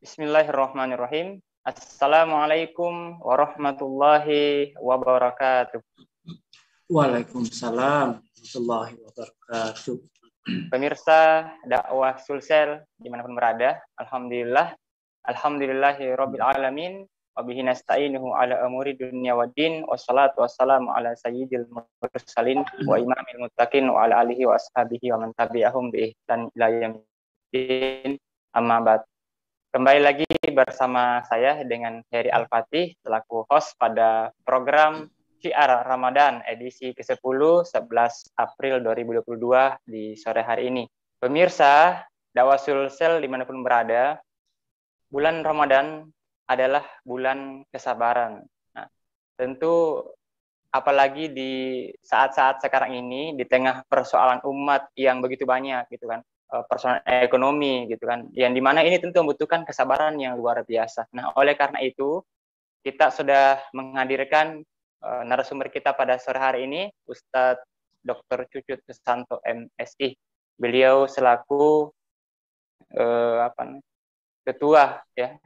Bismillahirrahmanirrahim. Assalamualaikum warahmatullahi wabarakatuh. Waalaikumsalam warahmatullahi wabarakatuh. Pemirsa dakwah Sulsel dimanapun berada, alhamdulillahi rabbil alamin, wabihi nasta'inuhu ala umuri dunya waddin, wassalatu wassalamu ala sayyidil mursalin wa imamil muttaqin wa ala alihi wa ashabihi wa man tabi'ahum bi ihsan ila yaumil amma ba'd. Kembali lagi bersama saya dengan Heri Al-Fatih selaku host pada program Syiar Ramadan edisi ke-10 11 April 2022 di sore hari ini. Pemirsa dakwah Sulsel dimanapun berada, bulan Ramadan adalah bulan kesabaran. Nah, tentu apalagi di saat-saat sekarang ini di tengah persoalan umat yang begitu banyak gitu kan, persoalan ekonomi gitu kan, yang dimana ini tentu membutuhkan kesabaran yang luar biasa. Nah, oleh karena itu kita sudah menghadirkan narasumber kita pada sore hari ini, Ustadz Dr. Cucut Susanto MSI. Beliau selaku ketua ya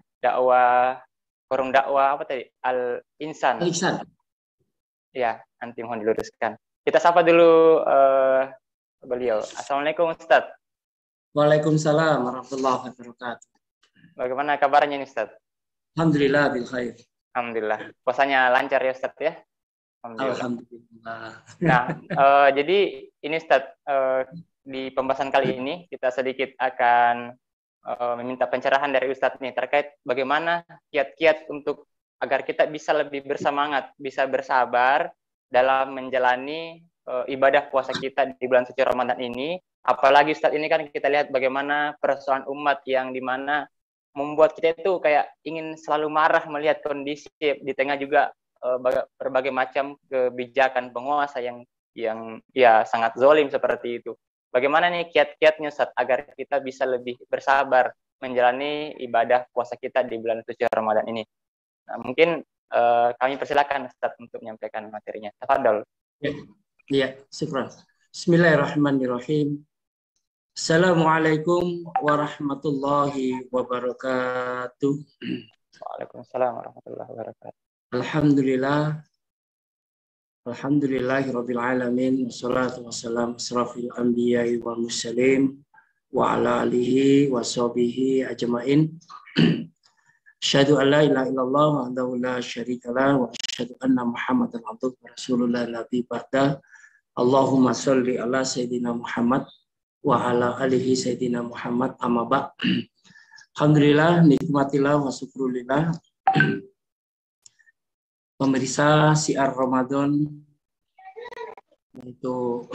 forum dakwah Al-Insan. Ya, nanti mohon diluruskan. Kita sapa dulu beliau. Assalamualaikum Ustadz. Waalaikumsalam warahmatullahi wabarakatuh. Bagaimana kabarnya nih Ustadz? Alhamdulillah bil khair. Alhamdulillah. Puasanya lancar ya Ustadz ya? Alhamdulillah. Nah, jadi ini Ustadz, di pembahasan kali ini kita sedikit akan meminta pencerahan dari Ustadz nih terkait bagaimana kiat-kiat untuk agar kita bisa lebih bersemangat, bisa bersabar dalam menjalani ibadah puasa kita di bulan suci Ramadan ini. Apalagi Ustadz ini kan kita lihat bagaimana persoalan umat yang dimana membuat kita itu kayak ingin selalu marah melihat kondisi di tengah juga berbagai macam kebijakan penguasa yang ya sangat zalim seperti itu. Bagaimana nih kiat-kiatnya Ustadz agar kita bisa lebih bersabar menjalani ibadah puasa kita di bulan suci Ramadan ini? Nah, mungkin kami persilakan Ustadz untuk menyampaikan materinya. Tafadhol. Ya, syukran. Bismillahirrahmanirrahim. Assalamualaikum warahmatullahi wabarakatuh. Waalaikumsalam warahmatullahi wabarakatuh. Alhamdulillahirabbil alamin, wassalatu wassalamu asrafil anbiya'i wal mursalin wa ala alihi wa sahbihi ajmain. Asyhadu an la ilaha illallah wahdahu la syarikalah wa asyhadu anna Muhammadan abduhu wa rasulullah nabi ba'da. Allahumma sholli ala sayyidina Muhammad wa ala alihi sayyidina Muhammad amma ba'. Alhamdulillah, nikmatillah wa syukrulillah. Pemirsa Syiar Ramadan, yaitu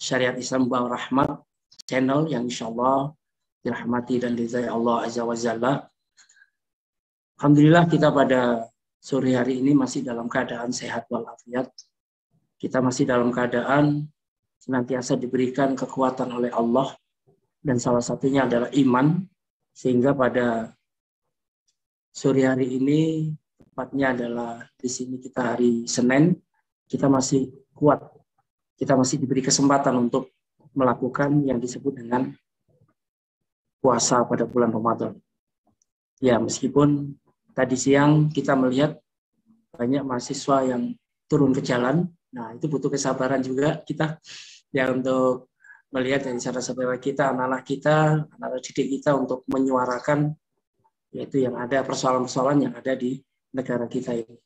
Syariat Islam Bang Rahmat channel yang insyaallah dirahmati dan diridhai Allah Azza wa Jalla. Alhamdulillah kita pada sore hari ini masih dalam keadaan sehat walafiat. Kita masih dalam keadaan senantiasa diberikan kekuatan oleh Allah, dan salah satunya adalah iman, sehingga pada sore hari ini, tepatnya adalah di sini kita hari Senin, kita masih kuat, kita masih diberi kesempatan untuk melakukan yang disebut dengan puasa pada bulan Ramadan. Ya, meskipun tadi siang kita melihat banyak mahasiswa yang turun ke jalan, nah itu butuh kesabaran juga kita ya untuk melihat dari saudara-saudara kita, anak-anak kita, anak-anak didik kita untuk menyuarakan yaitu yang ada persoalan-persoalan yang ada di negara kita ini.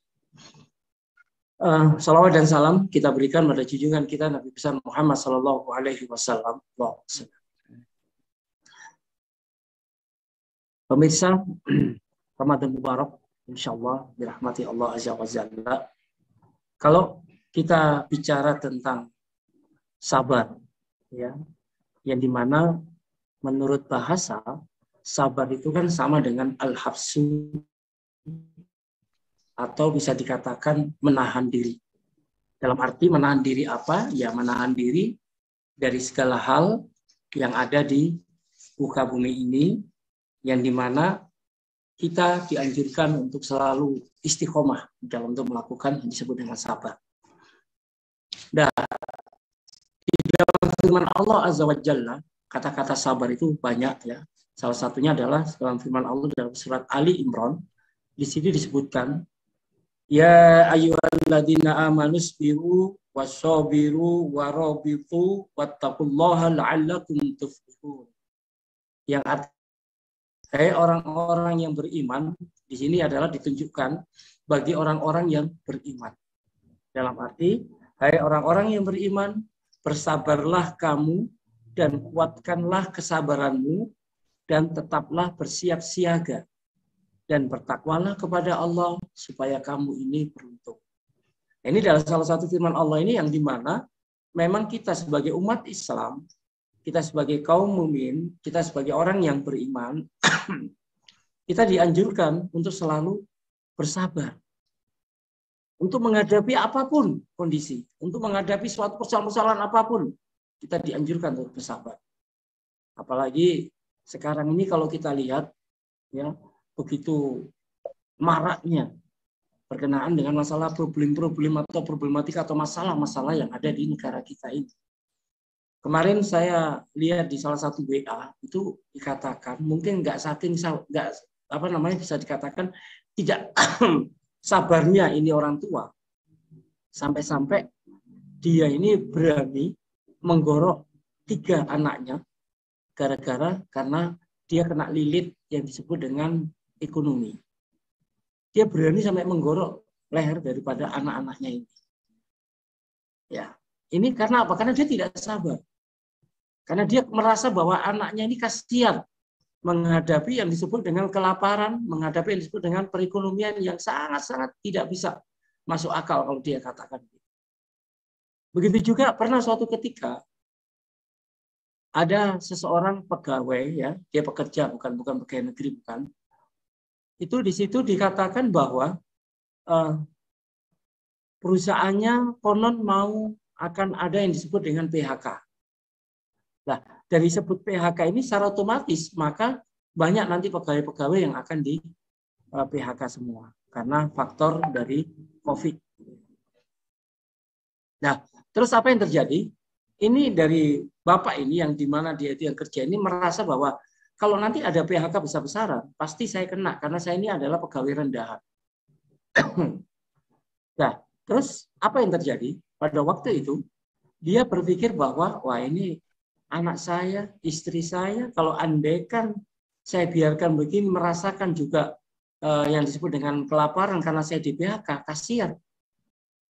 Salawat dan salam kita berikan pada junjungan kita Nabi besar Muhammad Sallallahu Alaihi Wasallam. Pemirsa, Ramadan Mubarak, insya Allah dirahmati Allah Azza wa Jalla. Kalau kita bicara tentang sabar, ya, yang dimana menurut bahasa sabar itu kan sama dengan al-hafsu, atau bisa dikatakan menahan diri. Dalam arti menahan diri apa? Ya, menahan diri dari segala hal yang ada di muka bumi ini, yang dimana kita dianjurkan untuk selalu istiqomah dalam untuk melakukan yang disebut dengan sabar. Dan di dalam firman Allah Azza wa Jalla, kata-kata sabar itu banyak, ya. Salah satunya adalah dalam firman Allah dalam surat Ali Imran. Di sini disebutkan, ya ayyuhalladzina amanu sabiru wasabiru warabitu wattaqullaha la'allakum tuflihun. Yang artinya, hai orang-orang yang beriman, di sini adalah ditunjukkan bagi orang-orang yang beriman. Dalam arti, hai orang-orang yang beriman, bersabarlah kamu dan kuatkanlah kesabaranmu dan tetaplah bersiap siaga dan bertakwalah kepada Allah supaya kamu ini beruntung. Ini adalah salah satu firman Allah ini yang dimana memang kita sebagai umat Islam, kita sebagai kaum mukmin, kita sebagai orang yang beriman, kita dianjurkan untuk selalu bersabar. Untuk menghadapi apapun kondisi, untuk menghadapi suatu persoalan apapun, kita dianjurkan untuk bersabar. Apalagi sekarang ini kalau kita lihat, ya, begitu maraknya berkenaan dengan masalah problem-problem atau problematika atau masalah-masalah yang ada di negara kita ini. Kemarin saya lihat di salah satu WA itu dikatakan mungkin bisa dikatakan tidak sabarnya ini orang tua sampai-sampai dia ini berani menggorok 3 anaknya karena dia kena lilit yang disebut dengan ekonomi. Dia berani sampai menggorok leher daripada anak-anaknya ini. Ya, ini karena apa? Karena dia tidak sabar. Karena dia merasa bahwa anaknya ini kasihan menghadapi yang disebut dengan kelaparan, menghadapi yang disebut dengan perekonomian yang sangat-sangat tidak bisa masuk akal kalau dia katakan. Begitu juga pernah suatu ketika ada seseorang pegawai, ya, dia pekerja, bukan pegawai negeri, bukan. Itu di situ dikatakan bahwa perusahaannya konon mau akan ada yang disebut dengan PHK. Nah, dari sebut PHK ini secara otomatis maka banyak nanti pegawai-pegawai yang akan di PHK semua karena faktor dari COVID. Nah, terus apa yang terjadi? Ini dari bapak ini yang dimana dia itu yang kerja ini merasa bahwa kalau nanti ada PHK besar-besaran pasti saya kena karena saya ini adalah pegawai rendahan. Nah, terus apa yang terjadi? Pada waktu itu dia berpikir bahwa wah ini anak saya, istri saya, kalau andaikan saya biarkan begini merasakan juga yang disebut dengan kelaparan karena saya di PHK, kasihan.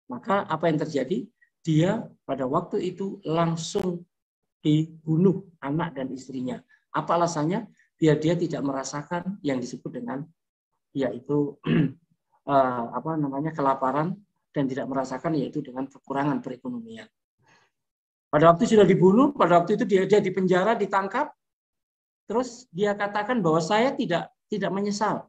Maka apa yang terjadi? Dia pada waktu itu langsung dibunuh anak dan istrinya. Apa alasannya? Biar dia tidak merasakan yang disebut dengan yaitu kelaparan dan tidak merasakan yaitu dengan kekurangan perekonomian. Pada waktu sudah dibunuh, pada waktu itu dia di penjara, ditangkap, terus dia katakan bahwa saya tidak menyesal.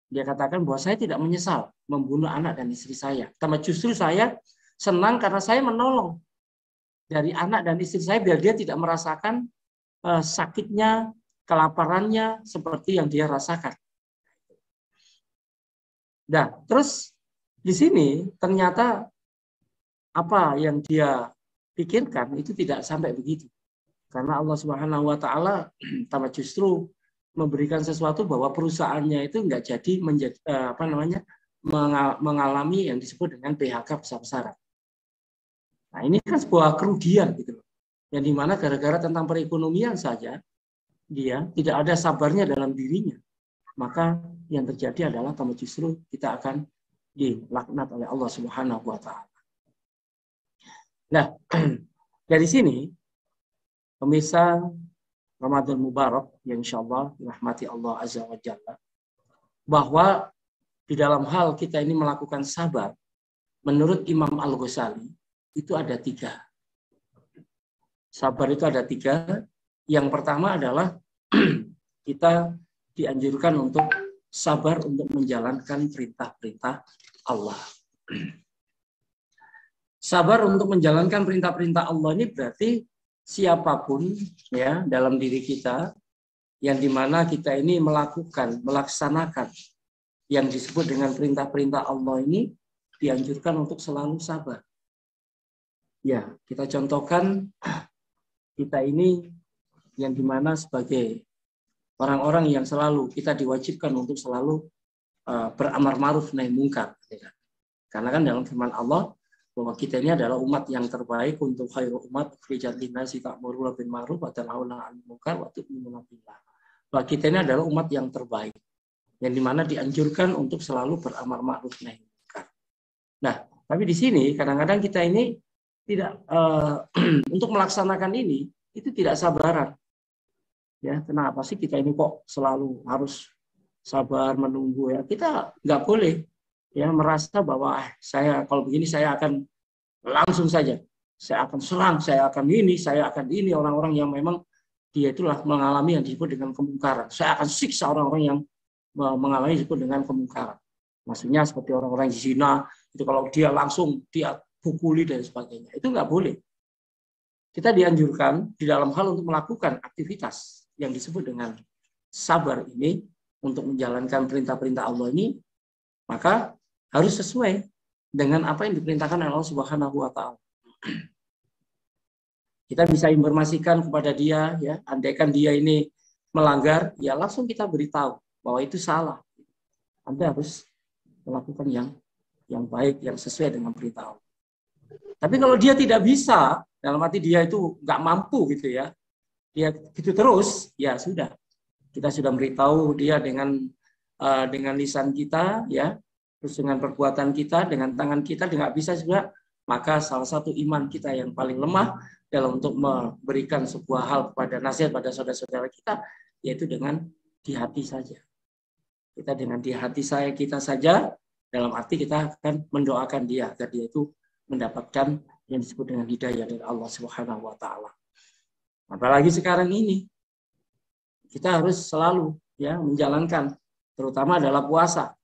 Dia katakan bahwa saya tidak menyesal membunuh anak dan istri saya. Tapi justru saya senang karena saya menolong dari anak dan istri saya biar dia tidak merasakan sakitnya, kelaparannya seperti yang dia rasakan. Nah, terus di sini ternyata apa yang dia pikirkan itu tidak sampai begitu. Karena Allah Subhanahu wa taala justru memberikan sesuatu bahwa perusahaannya itu enggak jadi menjadi mengalami yang disebut dengan PHK besar-besaran. Nah, ini kan sebuah kerugian gitu loh. Yang dimana gara-gara tentang perekonomian saja dia tidak ada sabarnya dalam dirinya. Maka yang terjadi adalah justru kita akan dilaknat oleh Allah Subhanahu wa taala. Nah, dari sini pemirsa Ramadan Mubarak yang insya Allah dirahmati Allah Azza wa Jalla, bahwa di dalam hal kita ini melakukan sabar, menurut Imam Al-Ghazali itu ada 3. Sabar itu ada 3. Yang pertama adalah kita dianjurkan untuk sabar untuk menjalankan perintah-perintah Allah. Sabar untuk menjalankan perintah-perintah Allah ini berarti siapapun ya dalam diri kita yang dimana kita ini melaksanakan yang disebut dengan perintah-perintah Allah ini dianjurkan untuk selalu sabar. Ya, kita contohkan kita ini yang dimana sebagai orang-orang yang selalu kita diwajibkan untuk selalu beramar ma'ruf nahi munkar. Karena kan dalam firman Allah bahwa kita ini adalah umat yang terbaik untuk khairu umat ukhrijat linnasi ta'muruna bil ma'ruf wa tanhauna 'anil munkar wa tu'minuna billah. Bahwa kita ini adalah umat yang terbaik yang dimana dianjurkan untuk selalu beramar ma'ruf nahi munkar. Nah, tapi di sini kadang-kadang kita ini tidak untuk melaksanakan ini itu tidak sabaran. Ya, kenapa sih kita ini kok selalu harus sabar menunggu ya? Kita nggak boleh ya merasa bahwa saya kalau begini saya akan langsung saja, saya akan serang, saya akan ini orang-orang yang memang dia itulah mengalami yang disebut dengan kemungkaran. Saya akan siksa orang-orang yang mengalami disebut dengan kemungkaran. Maksudnya seperti orang-orang zina itu kalau dia langsung dia pukuli dan sebagainya. Itu nggak boleh. Kita dianjurkan di dalam hal untuk melakukan aktivitas yang disebut dengan sabar ini untuk menjalankan perintah-perintah Allah ini, maka harus sesuai dengan apa yang diperintahkan Allah Subhanahu wa Ta'ala. Kita bisa informasikan kepada dia, ya, andaikan dia ini melanggar, ya langsung kita beritahu bahwa itu salah. Anda harus melakukan yang baik, yang sesuai dengan perintah Allah. Tapi kalau dia tidak bisa, dalam arti dia itu nggak mampu gitu ya, dia gitu terus, ya sudah. Kita sudah beritahu dia dengan lisan kita, ya, terus dengan perbuatan kita, dengan tangan kita, dia nggak bisa juga. Maka salah satu iman kita yang paling lemah dalam untuk memberikan sebuah hal kepada nasihat pada saudara-saudara kita, yaitu dengan di hati saja. Kita dengan di hati kita saja, dalam arti kita akan mendoakan dia agar dia itu mendapatkan yang disebut dengan hidayah dari Allah Subhanahu wa Ta'ala. Apalagi sekarang ini kita harus selalu ya menjalankan, terutama adalah puasa.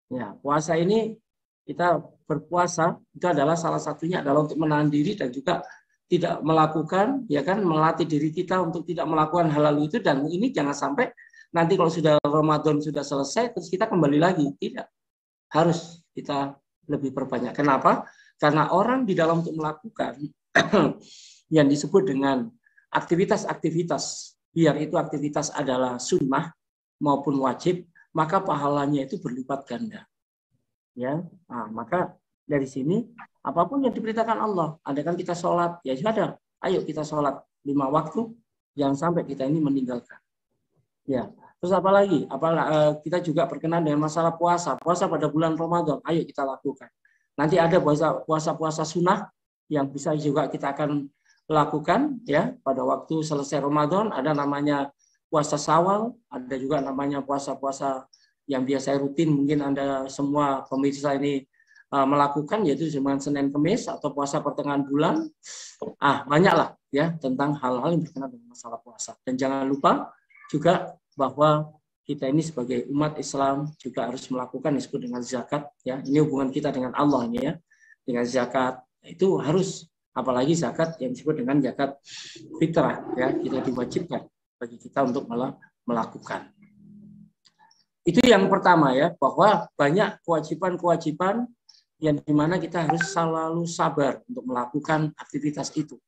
Ya, puasa ini kita berpuasa itu adalah salah satunya adalah untuk menahan diri dan juga tidak melakukan, ya kan, melatih diri kita untuk tidak melakukan hal-hal itu, dan ini jangan sampai nanti kalau sudah Ramadan sudah selesai terus kita kembali lagi. Tidak. Harus kita lebih perbanyak. Kenapa? Karena orang di dalam untuk melakukan yang disebut dengan aktivitas-aktivitas, biar itu aktivitas adalah sunnah maupun wajib, maka pahalanya itu berlipat ganda. Ya, nah, maka dari sini apapun yang diperintahkan Allah, andaikan kita sholat, ya sudah, ayo kita sholat 5 waktu, jangan sampai kita ini meninggalkan. Ya, terus apalagi? Kita juga berkenan dengan masalah puasa pada bulan Ramadan, ayo kita lakukan. Nanti ada puasa sunnah yang bisa juga kita akan lakukan ya pada waktu selesai Ramadan, ada namanya puasa Syawal, ada juga namanya puasa-puasa yang biasa rutin mungkin Anda semua pemirsa ini melakukan, yaitu dengan Senin Kemis atau puasa pertengahan bulan. Banyaklah ya tentang hal-hal yang berkenaan dengan masalah puasa. Dan jangan lupa juga bahwa kita ini sebagai umat Islam juga harus melakukan yang disebut dengan zakat ya. Ini hubungan kita dengan Allah ini ya. Dengan zakat itu harus, apalagi zakat yang disebut dengan zakat fitrah ya, kita diwajibkan bagi kita untuk melakukan. Itu yang pertama ya, bahwa banyak kewajiban-kewajiban yang dimana kita harus selalu sabar untuk melakukan aktivitas itu.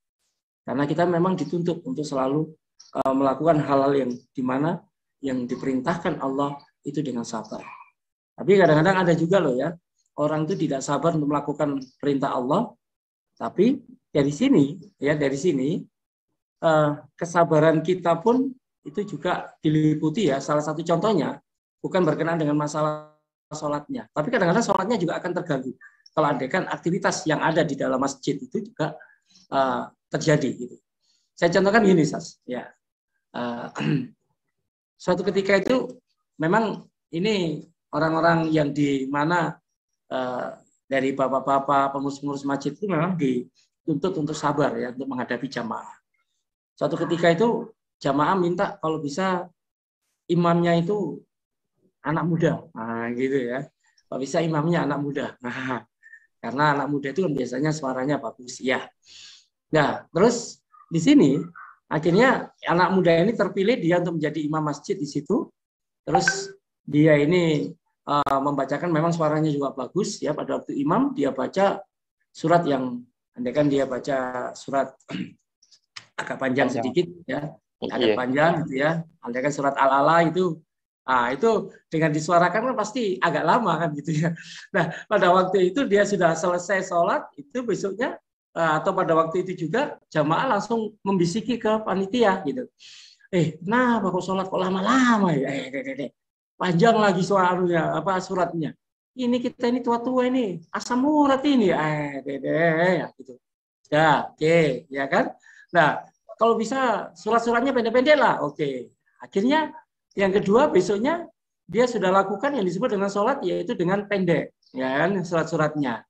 Karena kita memang dituntut untuk selalu melakukan hal-hal yang dimana yang diperintahkan Allah itu dengan sabar. Tapi kadang-kadang ada juga loh ya, orang itu tidak sabar untuk melakukan perintah Allah. Tapi dari sini kesabaran kita pun itu juga diliputi ya. Salah satu contohnya bukan berkenaan dengan masalah sholatnya, tapi kadang-kadang sholatnya juga akan terganggu kalau andaikan aktivitas yang ada di dalam masjid itu juga terjadi gitu. Saya contohkan gini, Sas, ya. Suatu ketika itu memang ini orang-orang yang di mana dari bapak-bapak pengurus-pengurus masjid itu memang dituntut untuk sabar ya untuk menghadapi jamaah. Suatu ketika itu jamaah minta kalau bisa imamnya itu anak muda, nah gitu ya. Kalau bisa imamnya anak muda, nah karena anak muda itu kan biasanya suaranya bagus ya. Nah terus di sini akhirnya anak muda ini terpilih dia untuk menjadi imam masjid di situ. Terus dia ini membacakan memang suaranya juga bagus ya. Pada waktu imam dia baca surat yang andaikan dia baca surat agak panjang sedikit ya, agak panjang gitu ya. Andaikan surat Al-Ala itu dengan disuarakan kan pasti agak lama kan gitu ya. Nah pada waktu itu dia sudah selesai sholat itu besoknya atau pada waktu itu juga jamaah langsung membisiki ke panitia gitu. Kenapa kok sholat kok lama-lama ya? Panjang lagi suratnya. Ini kita ini tua-tua ini, asam urat ini. Ya gitu. Ya, oke, ya kan? Nah, kalau bisa surat-suratnya pendek-pendek lah. Oke. Akhirnya yang kedua besoknya dia sudah lakukan yang disebut dengan sholat yaitu dengan pendek, ya kan? Surat-suratnya.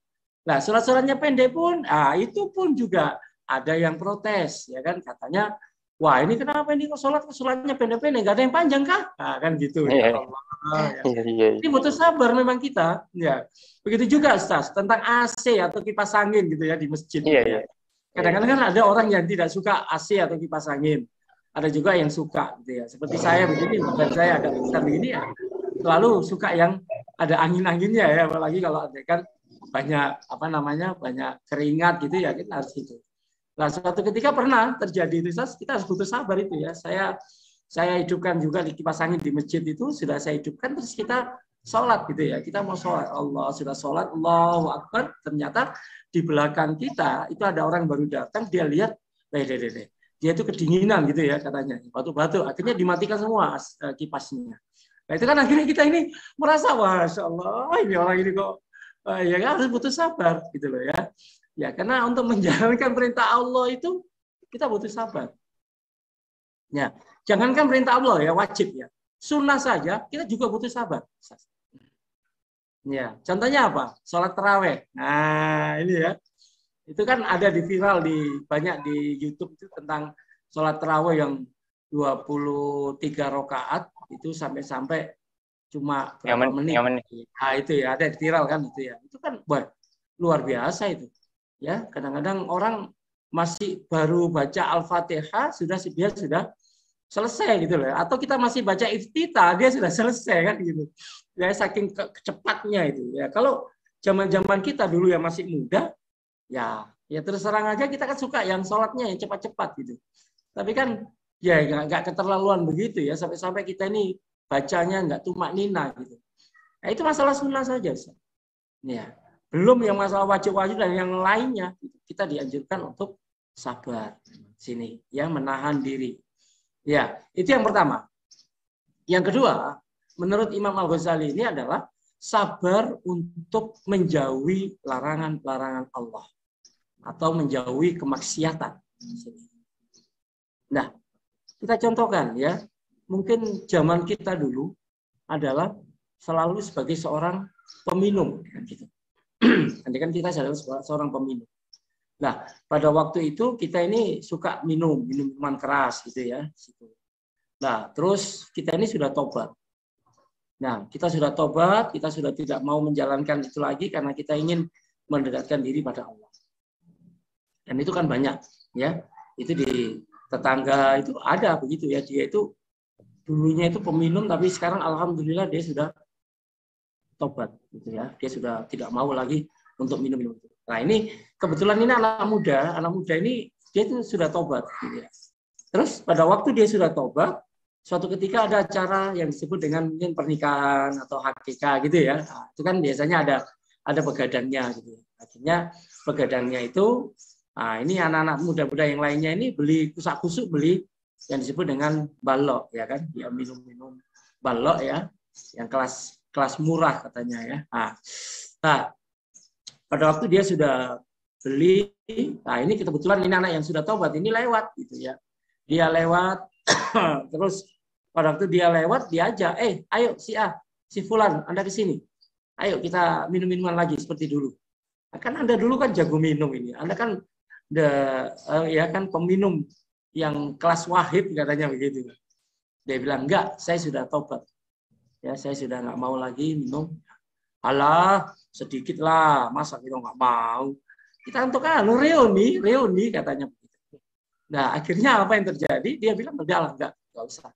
Nah, surat-suratnya pendek pun, itu pun juga ada yang protes, ya kan? Katanya, wah ini kenapa ini kok sholatnya pendek-pendek, nggak ada yang panjang kah? Nah, kan gitu. Ya Allah. Ya. Ini butuh sabar memang kita. Ya. Begitu juga Ustaz tentang AC atau kipas angin gitu ya di masjid. Ya. Kadang-kadang kan ada orang yang tidak suka AC atau kipas angin. Ada juga yang suka gitu ya. Seperti saya begini, badan saya agak besar begini ya. Selalu suka yang ada angin-anginnya ya, apalagi kalau ada kan banyak banyak keringat gitu ya, kita harus itu. Nah, suatu ketika pernah terjadi itu, kita harus butuh sabar itu ya. Saya hidupkan juga di kipas angin di masjid itu sudah saya hidupkan terus kita sholat gitu ya. Kita mau sholat, Allah sudah sholat, Allahu Akbar. Ternyata di belakang kita itu ada orang baru datang, dia lihat, dia itu kedinginan gitu ya katanya, batu-batu. Akhirnya dimatikan semua kipasnya. Nah itu kan akhirnya kita ini merasa, Masya Allah, ini orang ini kok ya harus butuh sabar gitu loh ya. Ya karena untuk menjalankan perintah Allah itu kita butuh sabar. Ya, jangankan perintah Allah ya wajib ya. Sunnah saja kita juga butuh sabar. Ya, contohnya apa? Sholat taraweh. Nah ini ya, itu kan ada di viral banyak di YouTube itu tentang sholat taraweh yang 23 rakaat itu sampai cuma berapa menit. Nah, itu ya ada viral kan itu ya. Itu kan luar biasa itu. Ya, kadang-kadang orang masih baru baca Al-Fatihah dia sudah selesai gitu loh. Atau kita masih baca Iftitah dia sudah selesai kan gitu. Ya saking cepatnya itu. Ya kalau zaman-zaman kita dulu yang masih muda ya terus terang aja kita kan suka yang sholatnya yang cepat-cepat gitu. Tapi kan ya nggak keterlaluan begitu ya sampai kita ini bacanya nggak tumak nina gitu. Nah itu masalah sunnah saja. Ya. Belum yang masalah wajib-wajib dan yang lainnya kita dianjurkan untuk sabar sini ya menahan diri. Ya, itu yang pertama. Yang kedua, menurut Imam Al-Ghazali ini adalah sabar untuk menjauhi larangan-larangan Allah atau menjauhi kemaksiatan. Nah, kita contohkan ya. Mungkin zaman kita dulu adalah selalu sebagai seorang peminum gitu. Nanti kan kita seorang peminum. Nah, pada waktu itu kita ini suka minuman keras gitu ya. Nah, terus kita ini sudah tobat. Nah, kita sudah tobat, kita sudah tidak mau menjalankan itu lagi karena kita ingin mendekatkan diri pada Allah. Dan itu kan banyak ya. Itu di tetangga itu ada begitu ya. Dia itu dulunya itu peminum tapi sekarang alhamdulillah dia sudah tobat gitu ya. Dia sudah tidak mau lagi untuk minum itu. Nah, ini kebetulan ini anak muda ini dia itu sudah tobat gitu ya. Terus pada waktu dia sudah tobat, suatu ketika ada acara yang disebut dengan mungkin pernikahan atau hakikah gitu ya. Nah, itu kan biasanya ada begadangnya gitu. Akhirnya begadangnya itu ini anak-anak muda-muda yang lainnya ini beli kusak-kusuk beli yang disebut dengan balok ya kan. Dia minum balok ya yang kelas murah katanya ya. Nah, pada waktu dia sudah beli, nah ini kebetulan ini anak yang sudah taubat ini lewat gitu ya. Dia lewat Terus pada waktu dia lewat, diajak, ayo si A, si Fulan, Anda ke sini. Ayo kita minum-minuman lagi seperti dulu. Kan Anda dulu kan jago minum ini. Anda kan ya kan peminum yang kelas wahid katanya begitu. Dia bilang, enggak, saya sudah tobat. Ya, saya sudah nggak mau lagi minum. Alah, sedikit lah, masa kita nggak mau. Kita untuk reuni katanya. Nah, akhirnya apa yang terjadi? Dia bilang, udahlah, enggak usah.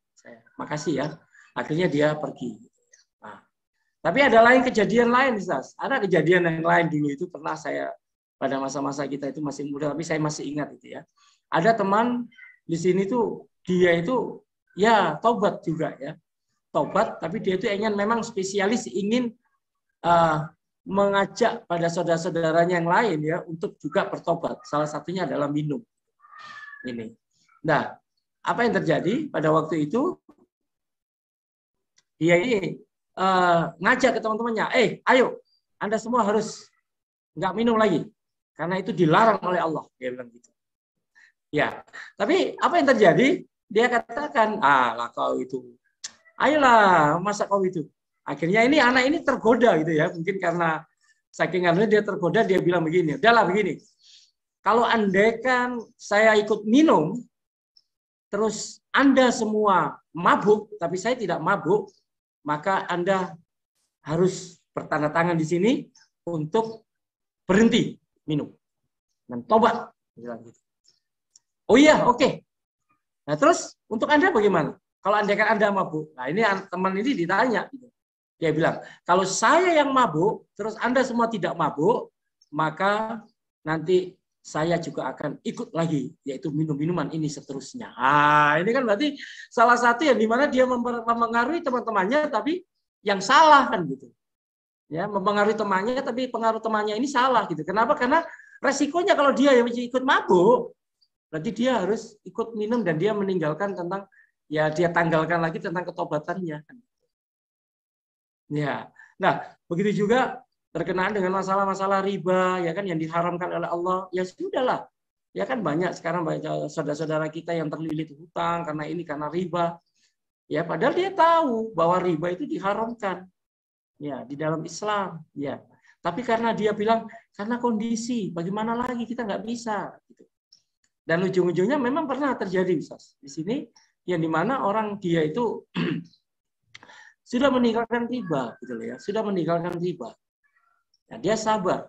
Makasih ya. Akhirnya dia pergi. Nah, tapi ada kejadian lain, Ustaz. Ada kejadian yang lain dulu itu pernah saya pada masa-masa kita itu masih muda, tapi saya masih ingat itu ya. Ada teman di sini tuh dia itu ya taubat juga ya. Taubat, tapi dia itu ingin memang spesialis ingin mengajak pada saudara-saudaranya yang lain ya untuk juga bertobat. Salah satunya adalah minum. Ini. Nah, apa yang terjadi pada waktu itu? Dia ini ngajak ke teman-temannya, ayo, Anda semua harus nggak minum lagi, karena itu dilarang oleh Allah. Dia bilang gitu. Ya, tapi apa yang terjadi? Dia katakan, lah kau itu, ayolah, masa kau itu. Akhirnya ini anak ini tergoda gitu ya, mungkin karena saking dia tergoda, dia bilang begini, udahlah begini. Kalau andaikan saya ikut minum, terus Anda semua mabuk, tapi saya tidak mabuk, maka Anda harus bertanda tangan di sini untuk berhenti minum dan tobat. Oh iya, oke. Nah terus untuk Anda bagaimana? Kalau andaikan Anda mabuk, nah ini teman ini ditanya. Dia bilang, kalau saya yang mabuk, terus Anda semua tidak mabuk, maka nanti saya juga akan ikut lagi, yaitu minum-minuman ini seterusnya. Ini kan berarti salah satu yang dimana dia mempengaruhi teman-temannya, tapi yang salah kan gitu. Ya, mempengaruhi temannya, tapi pengaruh temannya ini salah gitu. Kenapa? Karena resikonya kalau dia yang ikut mabuk, berarti dia harus ikut minum dan dia meninggalkan tentang ya dia tanggalkan lagi tentang ketobatannya. Ya, nah begitu juga berkenaan dengan masalah-masalah riba ya kan yang diharamkan oleh Allah, ya sudahlah. Ya kan banyak sekarang banyak saudara-saudara kita yang terlilit hutang karena ini karena riba. Ya padahal dia tahu bahwa riba itu diharamkan. Ya, di dalam Islam, ya. Tapi karena dia bilang karena kondisi, bagaimana lagi kita nggak bisa gitu. Dan ujung-ujungnya memang pernah terjadi Ustaz. Di sini yang dimana orang dia itu sudah meninggalkan riba gitu ya, sudah meninggalkan riba. Nah, dia sabar.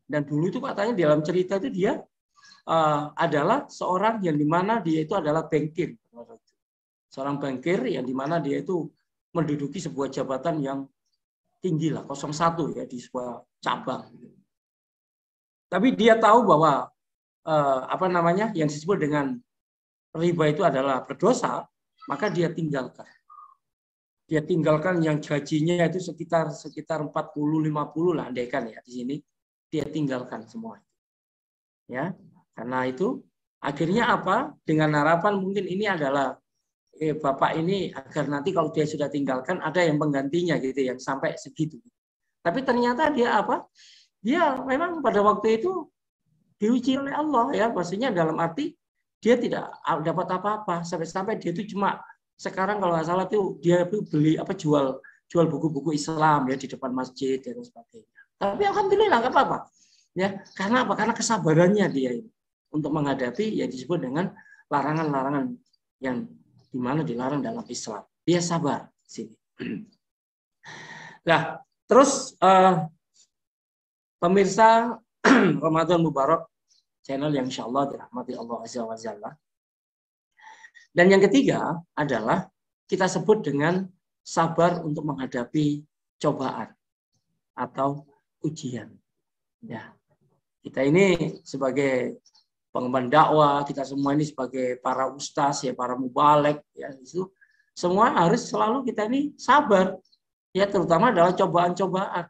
Dan dulu itu katanya di dalam cerita itu dia adalah seorang yang dimana dia itu adalah bankir. Seorang bankir yang dimana dia itu menduduki sebuah jabatan yang tinggi lah, 01 ya di sebuah cabang. Tapi dia tahu bahwa yang disebut dengan riba itu adalah berdosa, maka dia tinggalkan. Dia tinggalkan yang gajinya itu sekitar 40-50 lah andaikan ya di sini dia tinggalkan semua. Ya, karena itu akhirnya apa? Dengan harapan mungkin ini adalah bapak ini agar nanti kalau dia sudah tinggalkan ada yang penggantinya gitu yang sampai segitu. Tapi ternyata dia apa? Dia memang pada waktu itu diuji oleh Allah ya, maksudnya dalam arti dia tidak dapat apa-apa sampai dia itu cuma sekarang kalau nggak salah tuh dia beli jual buku-buku Islam ya di depan masjid dan sebagainya. Tapi alhamdulillah nggak apa-apa. Ya, karena apa? Karena kesabarannya dia ini untuk menghadapi yang disebut dengan larangan-larangan yang dimana dilarang dalam Islam. Dia sabar sini. Nah, terus pemirsa Ramadan Mubarak channel yang insya Allah dirahmati Allah Azza wa Jalla. Dan yang ketiga adalah kita sebut dengan sabar untuk menghadapi cobaan atau ujian. Ya, kita ini sebagai pengemban dakwah, kita semua ini sebagai para ustaz ya, para mubalek ya, itu semua harus selalu kita ini sabar. Ya, terutama adalah cobaan-cobaan.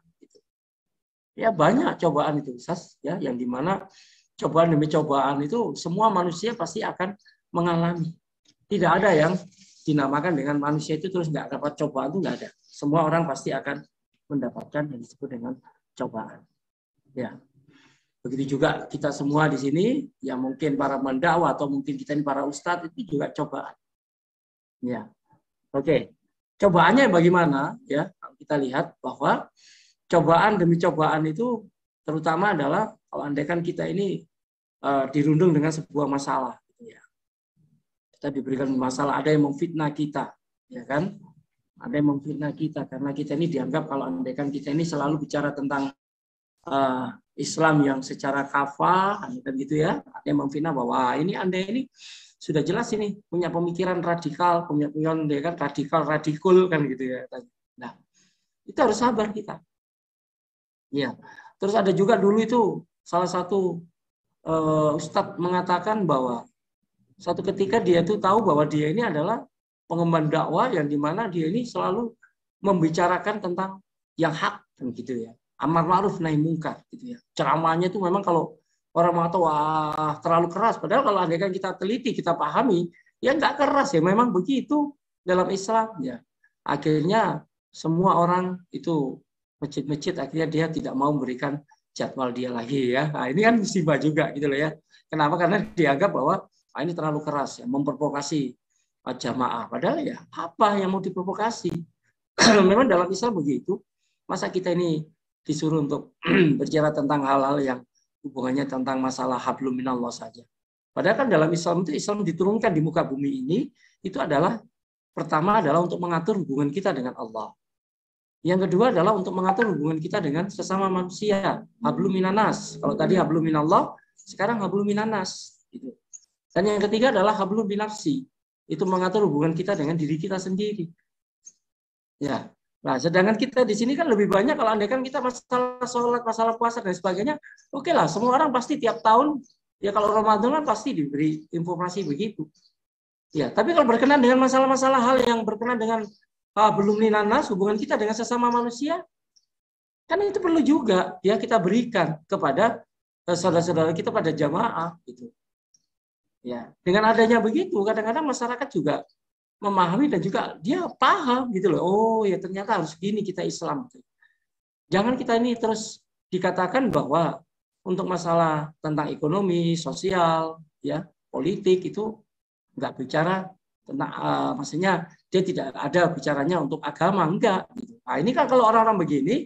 Ya, banyak cobaan itu, ustaz, ya, yang dimana cobaan demi cobaan itu semua manusia pasti akan mengalami. Tidak ada yang dinamakan dengan manusia itu terus nggak dapat cobaan, itu nggak ada. Semua orang pasti akan mendapatkan yang disebut dengan cobaan. Ya, begitu juga kita semua di sini, yang mungkin para mendakwah atau mungkin kita ini para ustadz itu juga cobaan. Ya, oke. Cobaannya bagaimana? Ya, kita lihat bahwa cobaan demi cobaan itu terutama adalah kalau andaikan kita ini dirundung dengan sebuah masalah, gitu ya. Kita diberikan masalah, ada yang memfitnah kita, ya kan? Ada yang memfitnah kita karena kita ini dianggap kalau andaikan kita ini selalu bicara tentang Islam yang secara kafah, kan gitu ya. Ada yang memfitnah bahwa ini Anda ini sudah jelas ini punya pemikiran radikal, punya kan radikal kan gitu ya. Nah, itu harus sabar kita. Ya. Terus ada juga dulu itu salah satu Ustadz mengatakan bahwa suatu ketika dia tuh tahu bahwa dia ini adalah pengemban dakwah yang dimana dia ini selalu membicarakan tentang yang hak kan gitu ya, amar ma'ruf nahi mungkar gitu ya. Ceramahnya itu memang kalau orang mengatakan wah terlalu keras, padahal kalau andaikan kita teliti kita pahami ya nggak keras ya, memang begitu dalam Islam ya. Akhirnya semua orang itu masjid-masjid akhirnya dia tidak mau memberikan jadwal dia lagi ya. Nah, ini kan musibah juga gitu loh ya. Kenapa? Karena dianggap bahwa ini terlalu keras ya, memprovokasi jamaah. Padahal ya apa yang mau diprovokasi? Memang dalam Islam begitu. Masa kita ini disuruh untuk berbicara tentang hal-hal yang hubungannya tentang masalah hablum minallah saja. Padahal kan dalam Islam itu, Islam diturunkan di muka bumi ini itu adalah pertama adalah untuk mengatur hubungan kita dengan Allah. Yang kedua adalah untuk mengatur hubungan kita dengan sesama manusia. Hablum minanas. Kalau tadi hablum minallah, sekarang hablum minanas. Gitu. Dan yang ketiga adalah hablum binafsi. Itu mengatur hubungan kita dengan diri kita sendiri. Ya. Nah, sedangkan kita di sini kan lebih banyak kalau andaikan kita masalah sholat, masalah puasa dan sebagainya, oke lah, semua orang pasti tiap tahun, ya kalau Ramadan kan pasti diberi informasi begitu. Ya, tapi kalau berkenaan dengan masalah-masalah hal yang berkenaan dengan belum minanas, hubungan kita dengan sesama manusia, kan itu perlu juga ya kita berikan kepada saudara-saudara kita pada jamaah gitu. Ya, dengan adanya begitu, kadang-kadang masyarakat juga memahami dan juga dia paham gitu loh. Oh ya ternyata harus gini kita Islam. Jangan kita ini terus dikatakan bahwa untuk masalah tentang ekonomi, sosial, ya politik itu nggak bicara tentang, maksudnya dia tidak ada bicaranya untuk agama, enggak. Nah ini kan kalau orang-orang begini,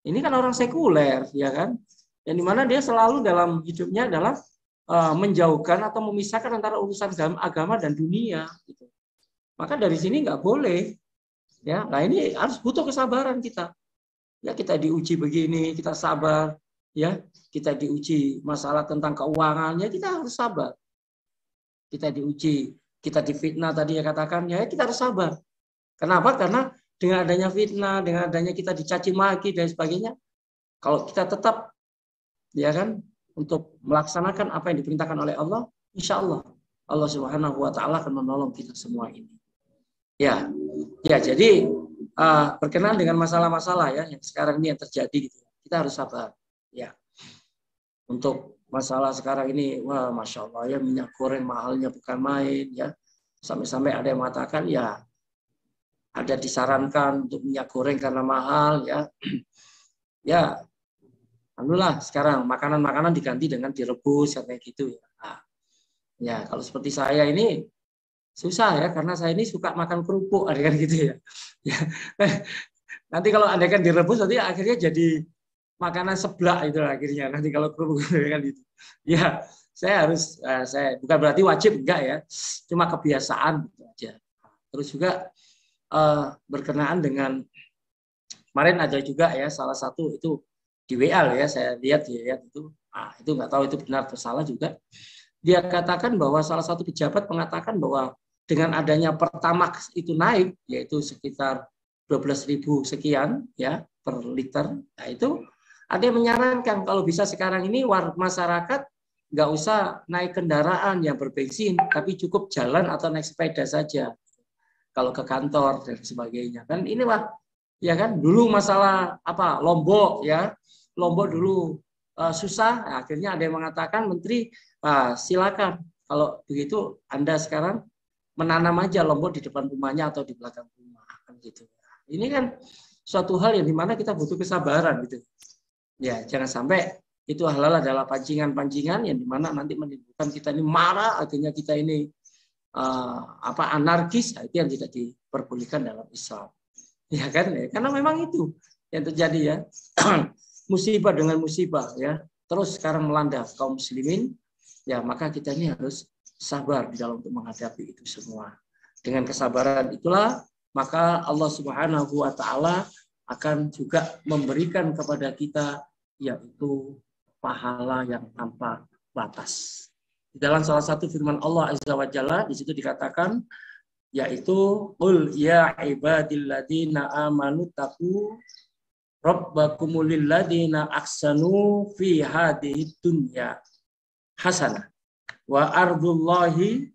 ini kan orang sekuler, ya kan, yang dimana dia selalu dalam hidupnya adalah menjauhkan atau memisahkan antara urusan agama dan dunia. Gitu. Maka dari sini nggak boleh, ya. Nah ini harus butuh kesabaran kita. Ya kita diuji begini, kita sabar, ya. Kita diuji masalah tentang keuangannya, kita harus sabar. Kita diuji, kita difitnah tadi ya katakan, ya kita harus sabar. Kenapa? Karena dengan adanya fitnah, dengan adanya kita dicaci maki dan sebagainya, kalau kita tetap, ya kan, untuk melaksanakan apa yang diperintahkan oleh Allah, insya Allah Allah Subhanahu Wa Taala akan menolong kita semua ini. Ya, ya. Jadi berkenaan dengan masalah-masalah ya yang sekarang ini yang terjadi, gitu, kita harus sabar. Ya, untuk masalah sekarang ini, wah, masya Allah ya minyak goreng mahalnya bukan main ya. Sampai-sampai ada yang mengatakan ya ada disarankan untuk minyak goreng karena mahal ya. Ya, alhamdulillah sekarang makanan-makanan diganti dengan direbus kayak gitu ya. Nah, ya kalau seperti saya ini susah ya karena saya ini suka makan kerupuk kan gitu ya. Ya. Nanti kalau andaikan direbus nanti akhirnya jadi makanan seblak itu akhirnya nanti kalau kerupuk kan gitu. Ya, saya bukan berarti wajib enggak ya. Cuma kebiasaan gitu aja. Terus juga berkenaan dengan kemarin ada juga ya salah satu itu di WA ya saya lihat ya itu. Nah, itu nggak tahu itu benar atau salah juga. Dia katakan bahwa salah satu pejabat mengatakan bahwa dengan adanya Pertamax itu naik, yaitu sekitar 12.000 sekian ya per liter. Nah itu ada yang menyarankan kalau bisa sekarang ini masyarakat nggak usah naik kendaraan yang berbensin, tapi cukup jalan atau naik sepeda saja. Kalau ke kantor dan sebagainya. Kan ini wah, ya kan dulu masalah apa Lombok ya, Lombok dulu susah. Nah, akhirnya ada yang mengatakan Menteri silakan kalau begitu Anda sekarang menanam aja Lombok di depan rumahnya atau di belakang rumah kan gitu. Ini kan suatu hal yang dimana kita butuh kesabaran gitu. Ya jangan sampai itu hal-hal adalah pancingan-pancingan yang dimana nanti menimbulkan kita ini marah, akhirnya kita ini anarkis, itu yang tidak diperbolehkan dalam Islam. Ya kan? Karena memang itu yang terjadi ya. Musibah dengan musibah ya. Terus sekarang melanda kaum muslimin, ya maka kita ini harus sabar di dalam untuk menghadapi itu semua. Dengan kesabaran itulah maka Allah Subhanahu wa taala akan juga memberikan kepada kita yaitu pahala yang tanpa batas. Di dalam salah satu firman Allah Azza wa Jalla di situ dikatakan yaitu qul ya ibadilladzina amanu taqu rabbakumul ladzina ahsanu fi hadhihi dunya hasanah wa ardullahi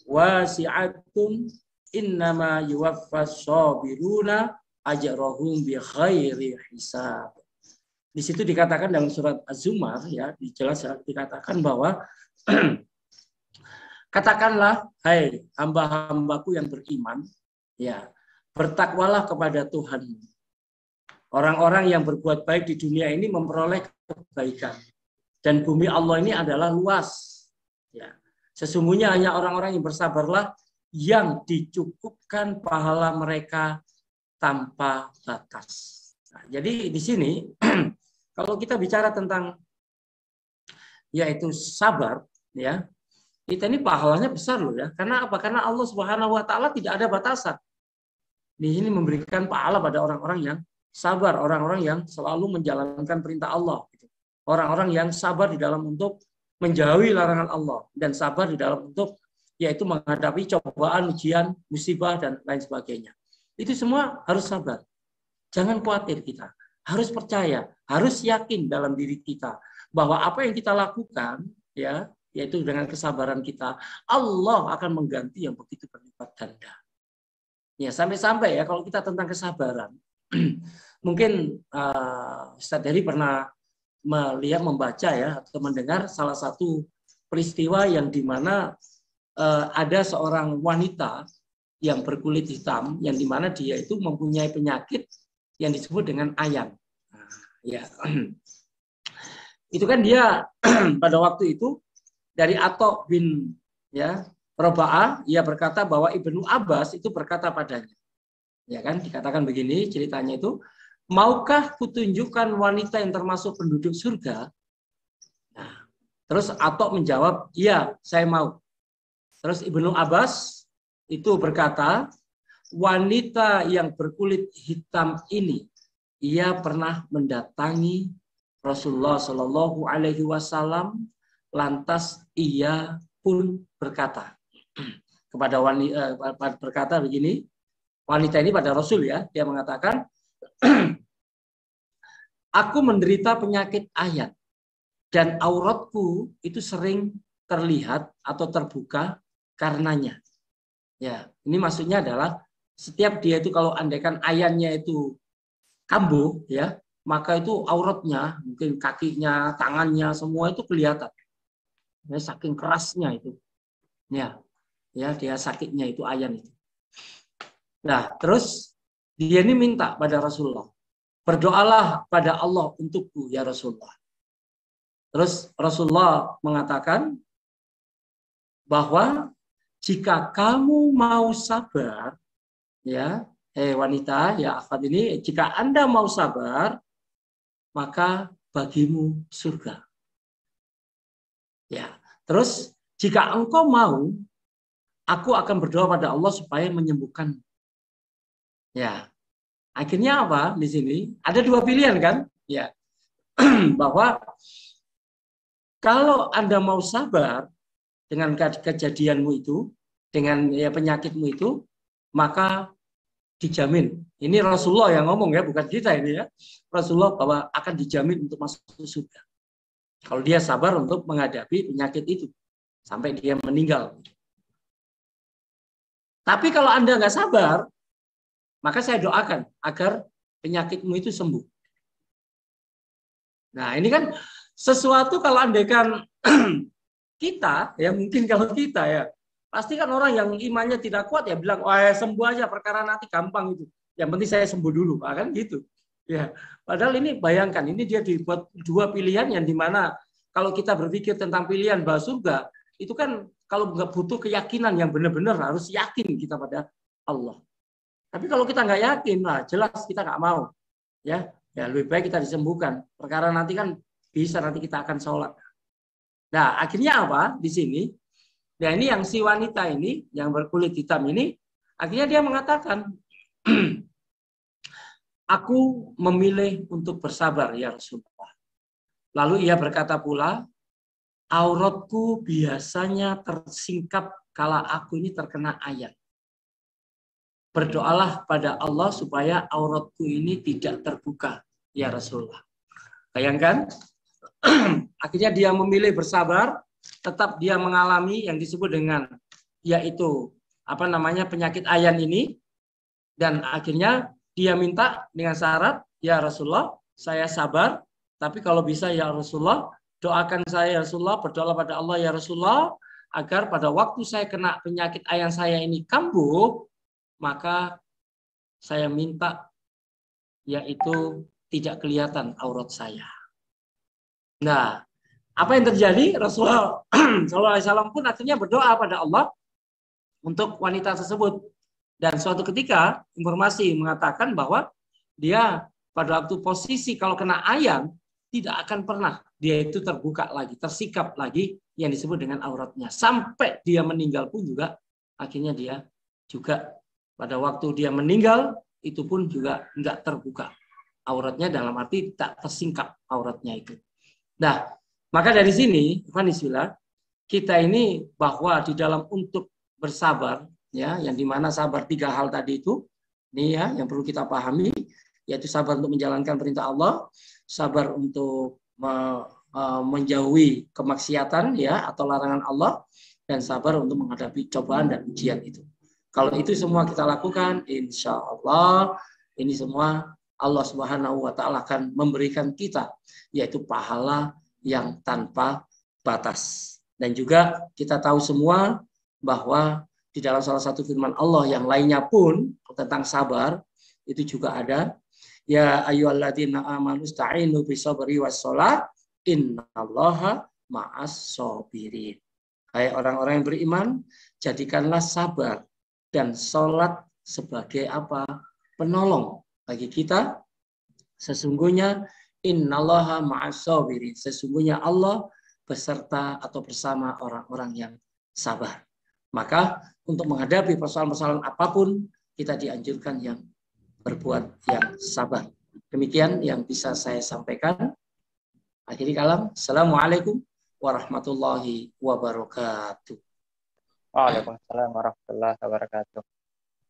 wasi'atun innama yuwaffas sabiruna ajrahum bi khairi hisab. Di situ dikatakan dalam surat Az-Zumar ya, jelas dikatakan bahwa katakanlah hai hamba-hambaku yang beriman ya, bertakwalah kepada Tuhanmu. Orang-orang yang berbuat baik di dunia ini memperoleh kebaikan. Dan bumi Allah ini adalah luas. Ya. Sesungguhnya hanya orang-orang yang bersabarlah yang dicukupkan pahala mereka tanpa batas. Nah, jadi di sini kalau kita bicara tentang yaitu sabar, ya kita ini pahalanya besar loh ya. Karena apa? Karena Allah Subhanahu Wa Taala tidak ada batasan. Di sini memberikan pahala pada orang-orang yang sabar, orang-orang yang selalu menjalankan perintah Allah. Orang-orang yang sabar di dalam untuk menjauhi larangan Allah dan sabar di dalam untuk yaitu menghadapi cobaan, ujian, musibah dan lain sebagainya. Itu semua harus sabar. Jangan khawatir kita. Harus percaya, harus yakin dalam diri kita bahwa apa yang kita lakukan ya, yaitu dengan kesabaran kita, Allah akan mengganti yang begitu berlipat ganda. Ya, sampai-sampai ya kalau kita tentang kesabaran, mungkin Ustaz Heri pernah membaca ya atau mendengar salah satu peristiwa yang dimana ada seorang wanita yang berkulit hitam yang dimana dia itu mempunyai penyakit yang disebut dengan ayan. Nah, ya, itu kan dia pada waktu itu dari Atok bin ya Roba'ah, ia berkata bahwa Ibnu Abbas itu berkata padanya, ya kan dikatakan begini ceritanya itu, maukah kutunjukkan wanita yang termasuk penduduk surga? Nah, terus Atok menjawab, iya saya mau. Terus Ibnu Abbas itu berkata, wanita yang berkulit hitam ini, ia pernah mendatangi Rasulullah Shallallahu Alaihi Wasallam, lantas ia pun berkata kepada wanita, berkata begini, wanita ini pada Rasul ya, dia mengatakan, aku menderita penyakit ayan dan auratku itu sering terlihat atau terbuka karenanya. Ya, ini maksudnya adalah setiap dia itu kalau andaikan ayannya itu kambuh ya, maka itu auratnya, mungkin kakinya, tangannya semua itu kelihatan. Ya, saking kerasnya itu. Ya, dia sakitnya itu ayan itu. Nah, terus dia ini minta pada Rasulullah, berdoalah pada Allah untukku ya Rasulullah. Terus Rasulullah mengatakan bahwa jika kamu mau sabar, ya, wanita, ya akhwat ini, jika Anda mau sabar, maka bagimu surga. Ya, terus jika engkau mau, aku akan berdoa pada Allah supaya menyembuhkan. Ya, akhirnya apa di sini? Ada dua pilihan kan? Ya, bahwa kalau Anda mau sabar dengan kejadianmu itu, dengan ya, penyakitmu itu, maka dijamin. Ini Rasulullah yang ngomong ya, bukan kita ini ya. Rasulullah bahwa akan dijamin untuk masuk ke surga. Kalau dia sabar untuk menghadapi penyakit itu sampai dia meninggal. Tapi kalau Anda nggak sabar, maka saya doakan agar penyakitmu itu sembuh. Nah, ini kan sesuatu kalau andaikan kita, ya mungkin kalau kita ya, pasti kan orang yang imannya tidak kuat ya bilang, wah sembuh aja perkara nanti gampang itu. Yang penting saya sembuh dulu, kan gitu. Ya, padahal ini bayangkan, ini dia dibuat dua pilihan yang dimana kalau kita berpikir tentang pilihan bahwa surga, itu kan kalau nggak butuh keyakinan yang benar-benar, harus yakin kita pada Allah. Tapi kalau kita nggak yakin, lah jelas kita nggak mau. Ya, lebih baik kita disembuhkan. Perkara nanti kan bisa nanti kita akan sholat. Nah, akhirnya apa di sini? Nah, ini yang si wanita ini yang berkulit hitam ini, akhirnya dia mengatakan, aku memilih untuk bersabar ya Rasulullah. Lalu ia berkata pula, auratku biasanya tersingkap kala aku ini terkena ayat. Berdoalah pada Allah supaya auratku ini tidak terbuka ya Rasulullah. Bayangkan, akhirnya dia memilih bersabar, tetap dia mengalami yang disebut dengan yaitu penyakit ayan ini, dan akhirnya dia minta dengan syarat, ya Rasulullah, saya sabar, tapi kalau bisa ya Rasulullah, doakan saya ya Rasulullah, berdoa pada Allah ya Rasulullah, agar pada waktu saya kena penyakit ayan saya ini kambuh, maka saya minta yaitu tidak kelihatan aurat saya. Nah, apa yang terjadi? Rasulullah SAW pun akhirnya berdoa pada Allah untuk wanita tersebut. Dan suatu ketika informasi mengatakan bahwa dia pada waktu posisi kalau kena ayan tidak akan pernah dia itu terbuka lagi, tersikap lagi yang disebut dengan auratnya. Sampai dia meninggal pun juga akhirnya dia juga pada waktu dia meninggal itu pun juga enggak terbuka auratnya, dalam arti tak tersingkap auratnya itu. Nah, maka dari sini, Vaniswila, kita ini bahwa di dalam untuk bersabar, ya, yang dimana sabar 3 hal tadi itu, ini ya, yang perlu kita pahami, yaitu sabar untuk menjalankan perintah Allah, sabar untuk menjauhi kemaksiatan, ya, atau larangan Allah, dan sabar untuk menghadapi cobaan dan ujian itu. Kalau itu semua kita lakukan, insya Allah, ini semua Allah Subhanahu wa Ta'ala akan memberikan kita, yaitu pahala yang tanpa batas. Dan juga kita tahu semua bahwa di dalam salah satu firman Allah yang lainnya pun tentang sabar, itu juga ada, ya ayyuhalladzina amanu sta'inu bisabri wassholah innallaha ma'as sabirin. Hai orang-orang yang beriman, jadikanlah sabar dan sholat sebagai apa? Penolong bagi kita. Sesungguhnya innallaha ma'as sabirin. Sesungguhnya Allah beserta atau bersama orang-orang yang sabar. Maka untuk menghadapi persoalan-persoalan apapun, kita dianjurkan yang berbuat yang sabar. Demikian yang bisa saya sampaikan. Akhiri kalam. Assalamualaikum warahmatullahi wabarakatuh. Waalaikumsalam warahmatullahi wabarakatuh.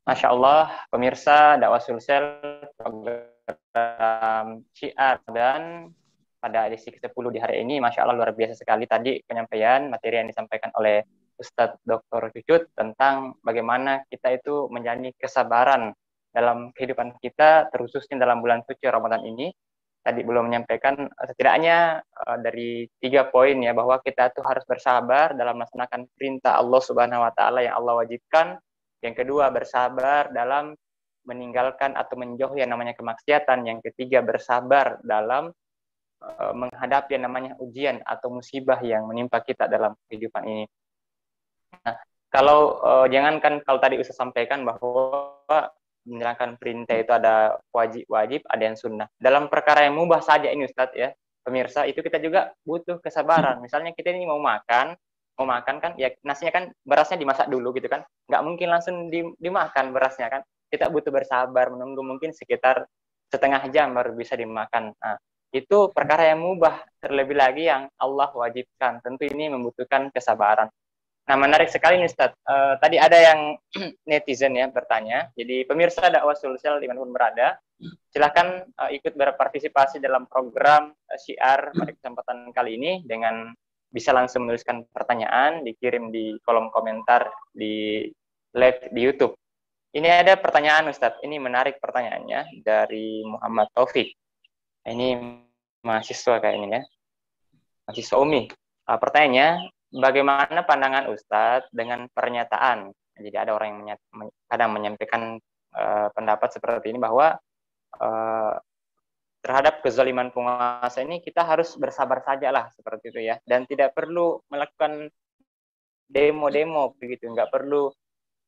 Masya Allah, pemirsa dakwah Sulsel program syiar dan pada edisi ke-10 di hari ini, Masya Allah luar biasa sekali tadi penyampaian materi yang disampaikan oleh Ustadz Dr. Cucut tentang bagaimana kita itu menjalani kesabaran dalam kehidupan kita, terkhususnya dalam bulan suci Ramadan ini. Tadi belum menyampaikan setidaknya dari 3 poin ya, bahwa kita tuh harus bersabar dalam melaksanakan perintah Allah Subhanahu wa Ta'ala yang Allah wajibkan. Yang kedua, bersabar dalam meninggalkan atau menjauhi yang namanya kemaksiatan. Yang ketiga, bersabar dalam menghadapi yang namanya ujian atau musibah yang menimpa kita dalam kehidupan ini. Nah, kalau jangankan kalau tadi Ustaz sampaikan bahwa menjalankan perintah itu ada wajib, ada yang sunnah. Dalam perkara yang mubah saja ini Ustaz ya, pemirsa, itu kita juga butuh kesabaran. Misalnya kita ini mau makan kan, ya nasinya kan, berasnya dimasak dulu gitu kan. Nggak mungkin langsung dimakan berasnya kan. Kita butuh bersabar, menunggu mungkin sekitar setengah jam baru bisa dimakan. Nah, itu perkara yang mubah, terlebih lagi yang Allah wajibkan. Tentu ini membutuhkan kesabaran. Nah, menarik sekali nih Ustaz. Tadi ada yang netizen ya bertanya. Jadi pemirsa dakwah Sulsel dimanapun berada, silakan ikut berpartisipasi dalam program syiar pada kesempatan kali ini dengan bisa langsung menuliskan pertanyaan, dikirim di kolom komentar di live di YouTube. Ini ada pertanyaan Ustaz. Ini menarik pertanyaannya dari Muhammad Taufik. Ini mahasiswa kayaknya ya. Mahasiswa UMI. Pertanyaannya, bagaimana pandangan Ustadz dengan pernyataan? Jadi ada orang yang kadang menyampaikan pendapat seperti ini bahwa terhadap kezaliman penguasa ini kita harus bersabar saja lah seperti itu ya, dan tidak perlu melakukan demo-demo begitu, nggak perlu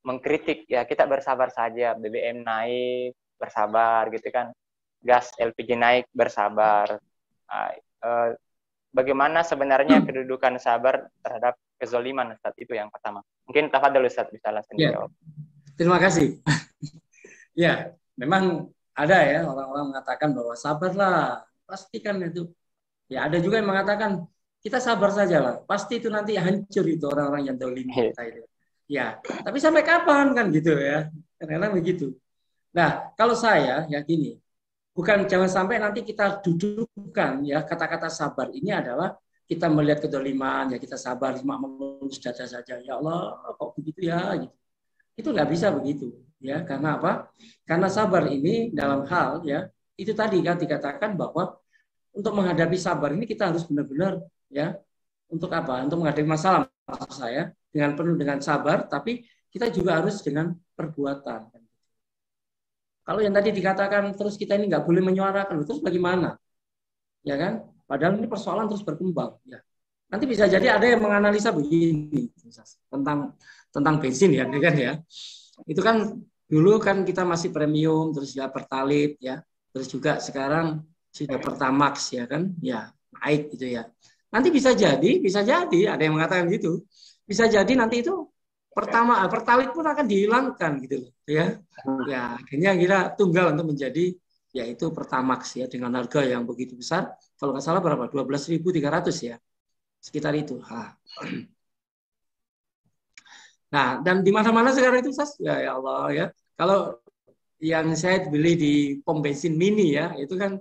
mengkritik ya, kita bersabar saja. BBM naik bersabar gitu kan, gas LPG naik bersabar. Nah, bagaimana sebenarnya kedudukan sabar terhadap kezoliman, Ustaz? Itu yang pertama. Mungkin tafadhol Ustaz bisa langsung Ya, dijawab. terima kasih. Ya, memang ada ya orang-orang mengatakan bahwa sabarlah, pasti kan itu. Ya, ada juga yang mengatakan kita sabar saja lah, pasti itu nanti hancur itu orang-orang yang dolimi kita itu. Ya, tapi sampai kapan kan gitu ya? Kadang-kadang begitu. Nah, kalau saya ya gini, bukan jangan sampai nanti kita dudukkan ya kata-kata sabar ini adalah kita melihat kedoliman ya kita sabar cuma mengelus dada saja ya Allah kok begitu ya gitu. Itu nggak bisa begitu ya karena apa? Karena sabar ini dalam hal ya itu tadi kan dikatakan bahwa untuk menghadapi sabar ini kita harus benar-benar ya untuk apa? Untuk menghadapi masalah maksud saya dengan penuh dengan sabar tapi kita juga harus dengan perbuatan. Kalau yang tadi dikatakan terus kita ini nggak boleh menyuarakan, terus bagaimana? Ya kan? Padahal ini persoalan terus berkembang. Ya. Nanti bisa jadi ada yang menganalisa begini tentang bensin ya, kan ya. Itu kan dulu kan kita masih premium, terus ya pertalite ya, terus juga sekarang sudah pertamax ya kan, ya naik gitu ya. Nanti bisa jadi ada yang mengatakan gitu, bisa jadi nanti itu pertalite pun akan dihilangkan gitu loh, ya. Ya, akhirnya kita tunggal untuk menjadi yaitu pertamax ya dengan harga yang begitu besar. Kalau nggak salah berapa? 12.300 ya. Sekitar itu. Nah, dan di mana-mana sekarang itu Sas, ya Allah ya. Kalau yang saya beli di pom bensin mini ya, itu kan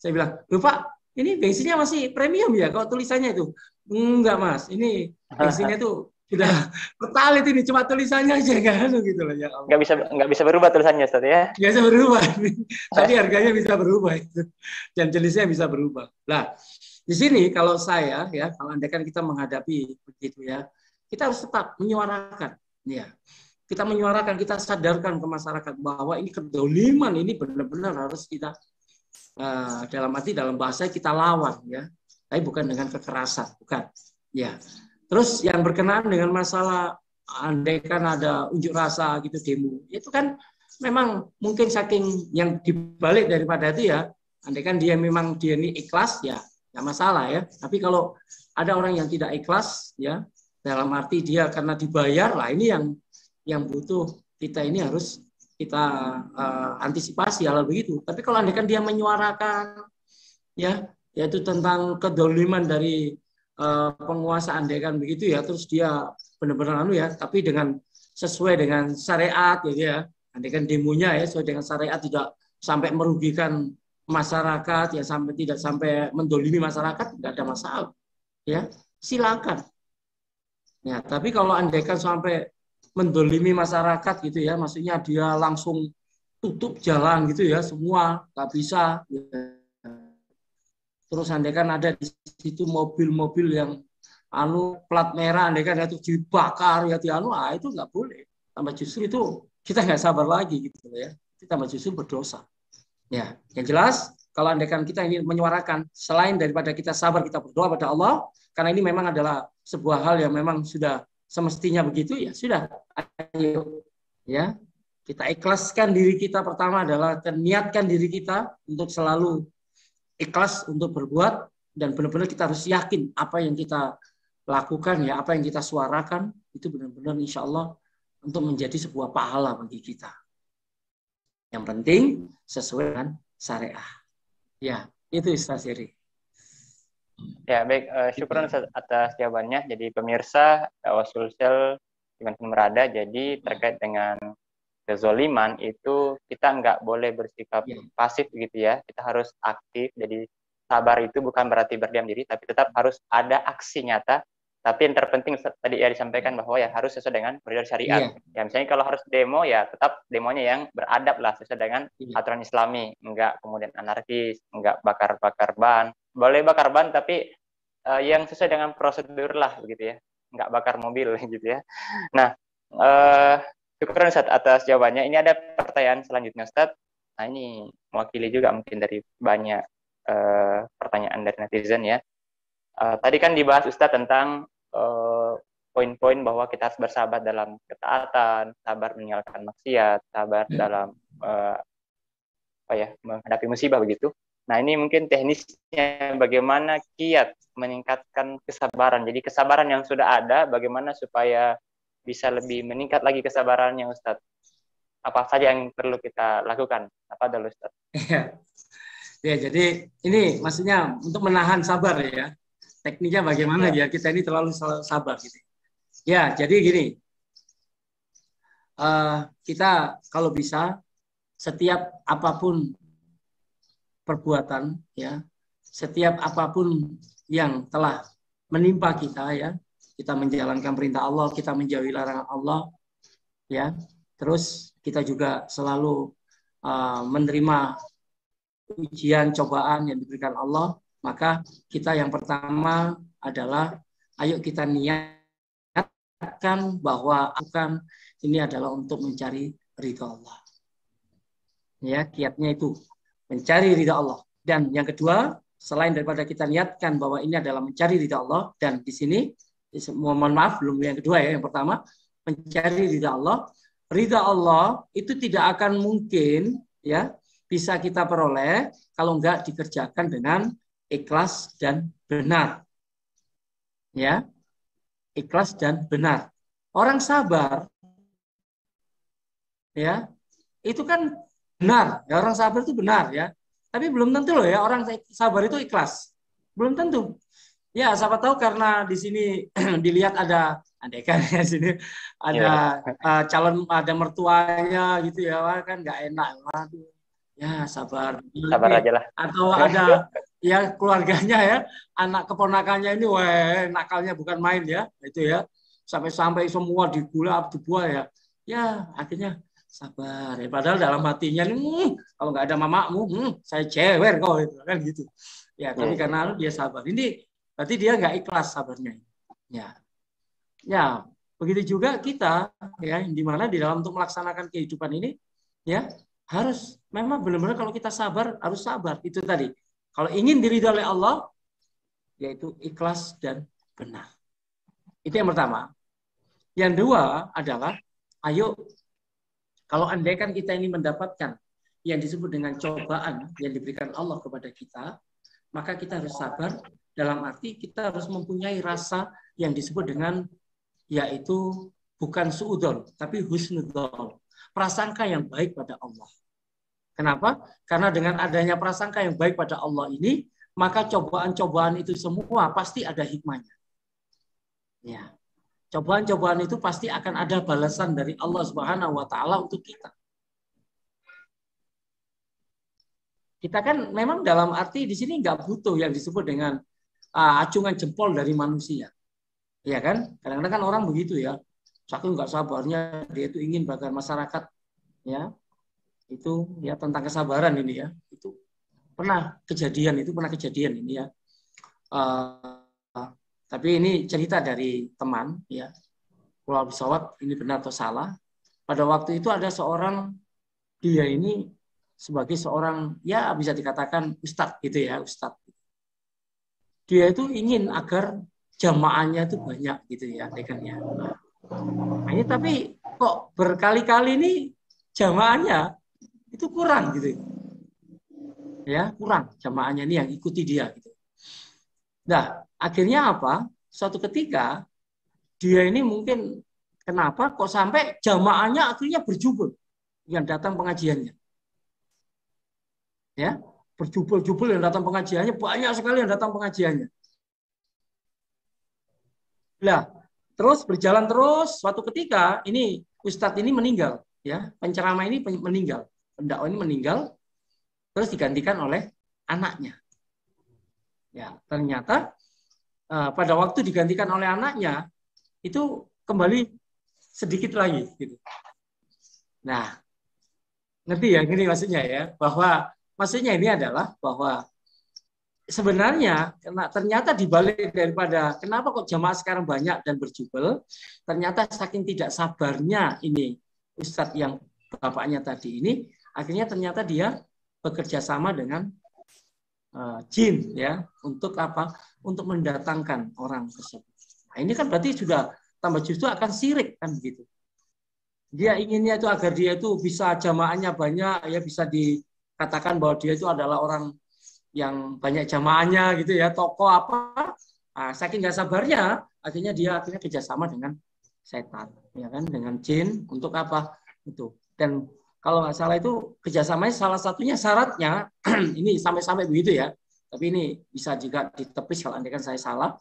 saya bilang, "Loh Pak, ini bensinnya masih premium ya?" Kalau tulisannya itu, "Enggak Mas, ini bensinnya itu sudah pertalite ini cuma tulisannya aja kan gitu loh ya Allah." Nggak bisa berubah tulisannya, Ustaz ya. Nggak bisa berubah, tapi harganya bisa berubah itu dan jenisnya bisa berubah. Nah, di sini kalau saya ya, kalau andaikan kita menghadapi begitu ya, kita harus tetap menyuarakan, ya. Kita menyuarakan, kita sadarkan ke masyarakat bahwa ini kedoliman ini benar-benar harus kita dalam arti dalam bahasa kita lawan ya, tapi bukan dengan kekerasan, bukan. Ya. Terus yang berkenaan dengan masalah andaikan ada unjuk rasa gitu demo, itu kan memang mungkin saking yang dibalik daripada itu ya, andaikan dia memang dia ini ikhlas ya, nggak masalah ya. Tapi kalau ada orang yang tidak ikhlas ya, dalam arti dia karena dibayar lah ini yang butuh kita ini harus kita antisipasi hal begitu. Tapi kalau andaikan dia menyuarakan ya, yaitu tentang kedoliman dari penguasa andaikan begitu ya, terus dia benar-benar ya, tapi dengan sesuai dengan syariat gitu ya. Andaikan demonya ya sesuai dengan syariat tidak sampai merugikan masyarakat ya sampai tidak sampai mendolimi masyarakat tidak ada masalah ya silakan ya tapi kalau andaikan sampai mendolimi masyarakat gitu ya maksudnya dia langsung tutup jalan gitu ya semua nggak bisa ya. Terus andaikan ada di situ mobil-mobil yang plat merah andaikan itu dibakar ya itu nggak boleh tambah justru itu kita nggak sabar lagi gitu ya kita tambah justru berdosa ya yang jelas kalau andaikan kita ini menyuarakan selain daripada kita sabar kita berdoa pada Allah karena ini memang adalah sebuah hal yang memang sudah semestinya begitu ya sudah ayo ya kita ikhlaskan diri kita pertama adalah niatkan diri kita untuk selalu ikhlas untuk berbuat dan benar-benar kita harus yakin apa yang kita lakukan ya apa yang kita suarakan itu benar-benar insya Allah untuk menjadi sebuah pahala bagi kita. Yang penting sesuai dengan syariah. Ya, itu Ustaz Heri. Ya, baik. Syukron atas jawabannya. Jadi pemirsa, Wasulsel dimanapun berada, jadi terkait dengan kezoliman itu kita nggak boleh bersikap pasif gitu ya. Kita harus aktif. Jadi sabar itu bukan berarti berdiam diri, tapi tetap harus ada aksi nyata. Tapi yang terpenting tadi ya disampaikan bahwa ya harus sesuai dengan koridor syariat. Ya misalnya kalau harus demo ya tetap demonya yang beradab lah sesuai dengan aturan Islami, enggak kemudian anarkis, enggak bakar-bakar ban. Boleh bakar ban tapi yang sesuai dengan prosedur lah begitu ya, enggak bakar mobil gitu ya. Nah, syukur Ustaz atas jawabannya. Ini ada pertanyaan selanjutnya Ustaz. Nah ini mewakili juga mungkin dari banyak pertanyaan dari netizen ya. Tadi kan dibahas Ustaz tentang poin-poin bahwa kita harus bersabar dalam ketaatan, sabar meninggalkan maksiat, sabar dalam menghadapi musibah begitu. Nah, ini mungkin teknisnya bagaimana kiat meningkatkan kesabaran. Jadi kesabaran yang sudah ada, bagaimana supaya bisa lebih meningkat lagi kesabarannya, Ustadz. Apa saja yang perlu kita lakukan? Apa dulu, Ustadz? Ya, jadi ini maksudnya untuk menahan sabar ya. Tekniknya bagaimana biar kita ini terlalu sabar gitu. Ya, jadi gini. Kita kalau bisa setiap apapun perbuatan ya, setiap apapun yang telah menimpa kita ya, kita menjalankan perintah Allah, kita menjauhi larangan Allah ya. Terus kita juga selalu menerima ujian, cobaan yang diberikan Allah, maka kita yang pertama adalah ayo kita niatkan bahwa ini adalah untuk mencari ridha Allah. Ya, kiatnya itu mencari ridha Allah. Dan yang kedua, selain daripada kita niatkan bahwa ini adalah mencari ridha Allah, dan di sini mohon maaf belum yang kedua ya, yang pertama mencari ridha Allah. Ridha Allah itu tidak akan mungkin ya bisa kita peroleh kalau enggak dikerjakan dengan ikhlas dan benar. Ya. Ikhlas dan benar. Orang sabar ya, itu kan benar. Ya, orang sabar itu benar ya. Tapi belum tentu loh ya orang sabar itu ikhlas. Belum tentu. Ya, siapa tahu karena di sini dilihat ada andekan ya sini ada calon, ada mertuanya gitu ya, kan nggak enak. Waduh. Ya, sabar aja lah. Atau ada ya keluarganya ya, anak keponakannya ini wah nakalnya bukan main ya, itu ya. Sampai-sampai semua digulap, dibuat ya. Ya, akhirnya sabar ya. Padahal dalam hatinya kalau nggak ada mamamu, saya cewer kok gitu kan gitu. Ya, tapi karena dia sabar. Ini berarti dia nggak ikhlas sabarnya. Ya. Ya, begitu juga kita ya, di mana di dalam untuk melaksanakan kehidupan ini ya harus memang benar-benar kalau kita sabar harus sabar itu tadi. Kalau ingin diridhoi oleh Allah yaitu ikhlas dan benar. Itu yang pertama. Yang dua adalah ayo kalau andaikan kita ini mendapatkan yang disebut dengan cobaan yang diberikan Allah kepada kita, maka kita harus sabar dalam arti kita harus mempunyai rasa yang disebut dengan yaitu bukan suudzon tapi husnudzon. Prasangka yang baik pada Allah. Kenapa? Karena dengan adanya prasangka yang baik pada Allah ini, maka cobaan-cobaan itu semua pasti ada hikmahnya. Ya. Cobaan-cobaan itu pasti akan ada balasan dari Allah Subhanahu wa taala untuk kita. Kita kan memang dalam arti di sini nggak butuh yang disebut dengan acungan jempol dari manusia. Ya kan? Kadang-kadang kan orang begitu ya. Saking nggak sabarnya dia itu ingin bahkan masyarakat ya itu ya tentang kesabaran ini ya itu pernah kejadian ini ya tapi ini cerita dari teman ya pulau pesawat ini benar atau salah pada waktu itu ada seorang dia ini sebagai seorang ya bisa dikatakan ustadz gitu ya ustadz dia itu ingin agar jamaahnya itu banyak gitu ya dekannya. Nah, ini tapi kok berkali-kali ini jamaahnya itu kurang gitu. Ya, kurang jamaahnya ini yang ikuti dia gitu. Nah, akhirnya apa? Suatu ketika dia ini mungkin kenapa kok sampai jamaahnya akhirnya berjubel yang datang pengajiannya. Ya, berjubel-jubel yang datang pengajiannya, banyak sekali yang datang pengajiannya. Nah, terus berjalan terus suatu ketika ini ustadz ini meninggal ya, penceramah ini meninggal. Pendakwah ini meninggal, terus digantikan oleh anaknya. Ya, ternyata pada waktu digantikan oleh anaknya itu kembali sedikit lagi. Gitu. Nah, ngerti ya, ini maksudnya ya, bahwa maksudnya ini adalah bahwa sebenarnya ternyata dibalik daripada kenapa kok jamaah sekarang banyak dan berjubel, ternyata saking tidak sabarnya ini ustadz yang bapaknya tadi ini. Akhirnya ternyata dia bekerja sama dengan jin ya untuk apa? Untuk mendatangkan orang tersebut. Nah, ini kan berarti sudah tambah justru akan sirik kan begitu. Dia inginnya itu agar dia itu bisa jamaahnya banyak, ya bisa dikatakan bahwa dia itu adalah orang yang banyak jamaahnya gitu ya, tokoh apa. Nah, saking nggak sabarnya, akhirnya dia akhirnya kerjasama dengan setan, ya kan, dengan jin untuk apa itu. Dan kalau nggak salah itu kerjasamanya salah satunya syaratnya ini sampai-sampai begitu ya. Tapi ini bisa juga ditepis kalau andaikan saya salah.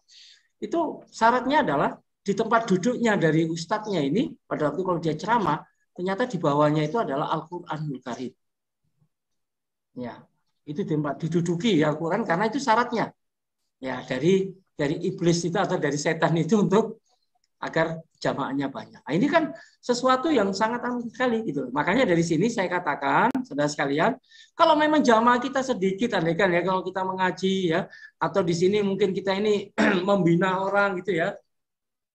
Itu syaratnya adalah di tempat duduknya dari ustadznya ini pada waktu kalau dia ceramah, ternyata di bawahnya itu adalah Al-Qur'anul Karim. Ya, itu tempat diduduki Al-Qur'an karena itu syaratnya. Ya, dari iblis itu atau dari setan itu untuk agar jamaahnya banyak. Nah, ini kan sesuatu yang sangat aneh sekali gitu. Makanya dari sini saya katakan, saudara sekalian, kalau memang jamaah kita sedikit, andaikan ya kalau kita mengaji ya, atau di sini mungkin kita ini membina orang gitu ya,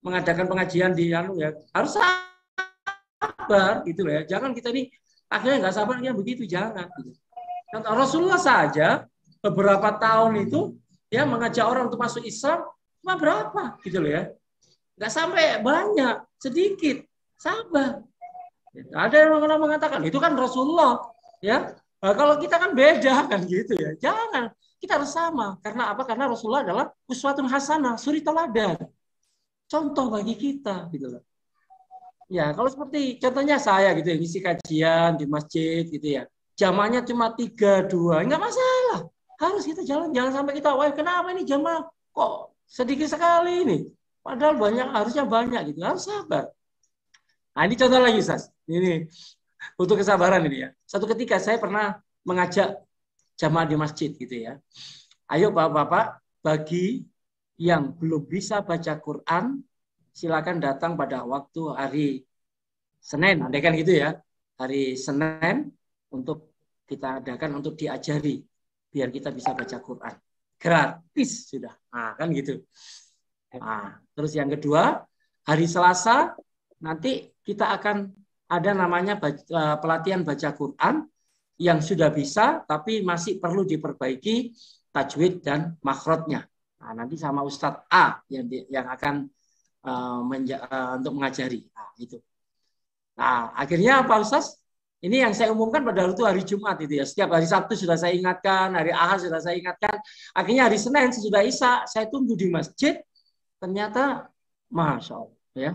mengadakan pengajian di ya, harus sabar gitu ya. Jangan kita ini akhirnya nggak sabarnya begitu, jangan. Gitu. Contoh Rasulullah saja beberapa tahun itu ya mengajak orang untuk masuk Islam cuma berapa gitu loh ya. Nggak sampai banyak, sedikit, sabar. Ada yang mengatakan itu kan Rasulullah, ya. Nah, kalau kita kan beda kan gitu ya. Jangan, kita harus sama. Karena apa? Karena Rasulullah adalah uswatun hasanah, suri teladan, contoh bagi kita, gitu loh. Ya, kalau seperti contohnya saya gitu ya, ngisi kajian di masjid gitu ya. Jamaahnya cuma 3-2, nggak masalah. Harus kita jalan, jangan sampai kita, wah kenapa ini jamaah kok sedikit sekali ini? Padahal banyak, harusnya banyak gitu. Harus sabar. Nah, ini contoh lagi, Ustaz. Ini untuk kesabaran ini ya. Satu ketika saya pernah mengajak jamaah di masjid gitu ya. Ayo Bapak-bapak, bagi yang belum bisa baca Quran, silakan datang pada waktu hari Senin. Andai kan gitu ya. Hari Senin untuk kita adakan untuk diajari. Biar kita bisa baca Quran. Gratis sudah. Nah, kan gitu. Nah, terus yang kedua, hari Selasa nanti kita akan ada namanya pelatihan baca Quran yang sudah bisa tapi masih perlu diperbaiki tajwid dan makhrajnya. Nah, nanti sama Ustadz A yang akan untuk mengajari. Nah, itu. Nah, akhirnya apa Ustaz? Ini yang saya umumkan pada waktu hari Jumat itu ya. Setiap hari Sabtu sudah saya ingatkan, hari Ahad sudah saya ingatkan. Akhirnya hari Senin sesudah Isya saya tunggu di masjid. Ternyata, Masya Allah, ya,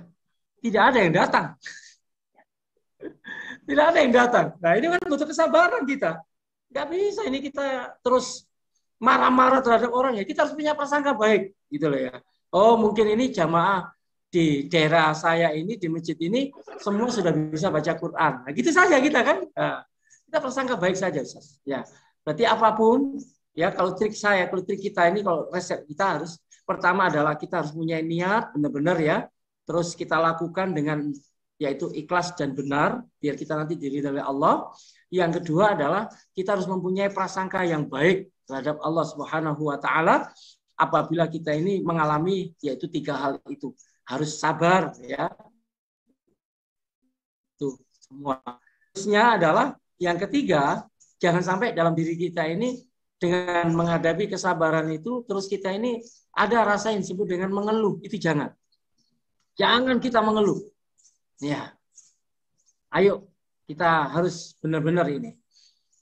tidak ada yang datang. Tidak ada yang datang. Nah, ini kan butuh kesabaran kita. Nggak bisa ini kita terus marah-marah terhadap orang ya. Kita harus punya prasangka baik, gitu loh ya. Oh, mungkin ini jamaah di daerah saya ini, di masjid ini, semua sudah bisa baca Quran. Nah, gitu saja kita kan. Nah, kita prasangka baik saja, Ustaz. Ya, berarti apapun, ya kalau trik kita ini, kalau resep kita harus pertama adalah kita harus punya niat benar-benar ya. Terus kita lakukan dengan yaitu ikhlas dan benar biar kita nanti diridhoi oleh Allah. Yang kedua adalah kita harus mempunyai prasangka yang baik terhadap Allah Subhanahu wa taala apabila kita ini mengalami yaitu 3 hal itu. Harus sabar ya. Itu semua. Terusnya adalah yang ketiga, jangan sampai dalam diri kita ini dengan menghadapi kesabaran itu terus kita ini ada rasa yang disebut dengan mengeluh, itu jangan. Jangan kita mengeluh. Ya. Ayo, kita harus benar-benar ini.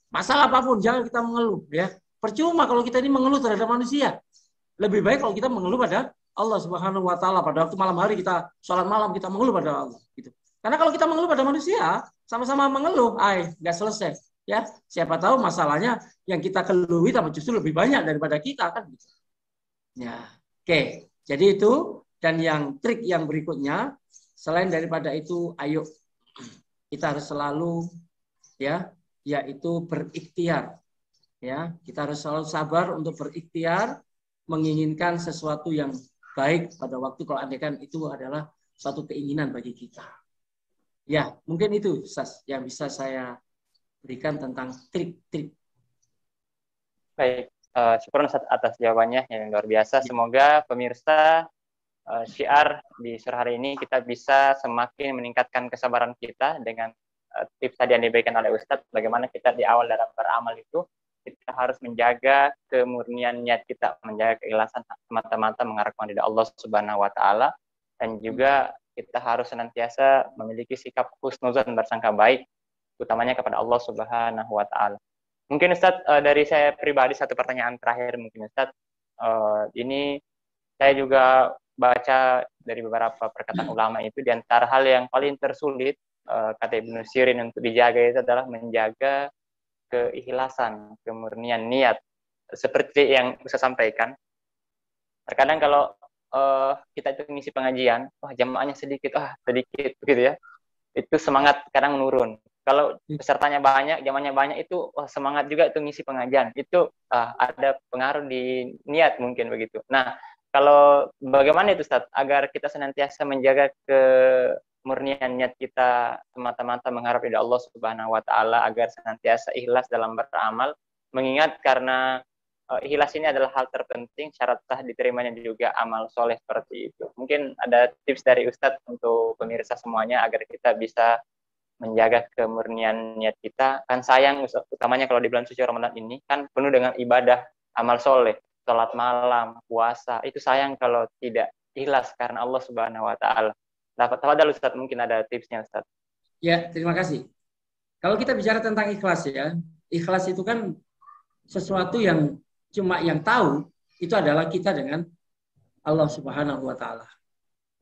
Masalah apapun, jangan kita mengeluh. Ya. Percuma kalau kita ini mengeluh terhadap manusia. Lebih baik kalau kita mengeluh pada Allah Subhanahu wa taala. Pada waktu malam hari kita sholat malam kita mengeluh pada Allah. Gitu. Karena kalau kita mengeluh pada manusia, sama-sama mengeluh, nggak selesai. Ya, siapa tahu masalahnya yang kita keluhi tapi justru lebih banyak daripada kita kan. Ya, oke. Jadi itu dan yang trik yang berikutnya selain daripada itu, ayo kita harus selalu ya, yaitu berikhtiar. Ya, kita harus selalu sabar untuk berikhtiar menginginkan sesuatu yang baik pada waktu kalau andaikan itu adalah suatu keinginan bagi kita. Ya, mungkin itu Ustaz yang bisa saya berikan tentang trik-trik. Baik. Syukur atas jawabannya yang luar biasa. Semoga pemirsa syiar di sore hari ini kita bisa semakin meningkatkan kesabaran kita dengan tips tadi yang diberikan oleh Ustadz. Bagaimana kita di awal dalam beramal itu kita harus menjaga kemurnian niat kita, menjaga keikhlasan semata-mata mengarahkan kepada Allah Subhanahu wa taala dan juga kita harus senantiasa memiliki sikap husnuzan, bersangka baik, utamanya kepada Allah Subhanahu wa Ta'ala. Mungkin Ustadz, dari saya pribadi satu pertanyaan terakhir mungkin Ustadz. Ini saya juga baca dari beberapa perkataan ulama itu, di antara hal yang paling tersulit kata Ibnu Sirin untuk dijaga itu adalah menjaga keikhlasan, kemurnian niat. Seperti yang saya sampaikan, terkadang kalau kita itu mengisi pengajian, jamaahnya sedikit, sedikit gitu ya, itu semangat kadang menurun. Kalau pesertanya banyak, jamaahnya banyak, itu semangat juga itu ngisi pengajian. Itu ada pengaruh di niat mungkin begitu. Nah, kalau bagaimana itu Ustaz, agar kita senantiasa menjaga kemurnian niat kita semata-mata mengharap dari Allah Subhanahu wa Ta'ala, agar senantiasa ikhlas dalam beramal, mengingat karena ikhlas ini adalah hal terpenting, syarat sah diterimanya juga amal soleh seperti itu. Mungkin ada tips dari Ustadz untuk pemirsa semuanya agar kita bisa menjaga kemurnian niat kita. Kan sayang, utamanya kalau di bulan suci Ramadan ini kan penuh dengan ibadah, amal soleh, sholat malam, puasa. Itu sayang kalau tidak ikhlas karena Allah Subhanahu wa Ta'ala. Tafadhal Ustadz, mungkin ada tipsnya Ustadz. Ya, terima kasih. Kalau kita bicara tentang ikhlas ya, ikhlas itu kan sesuatu yang cuma yang tahu itu adalah kita dengan Allah Subhanahu wa Ta'ala.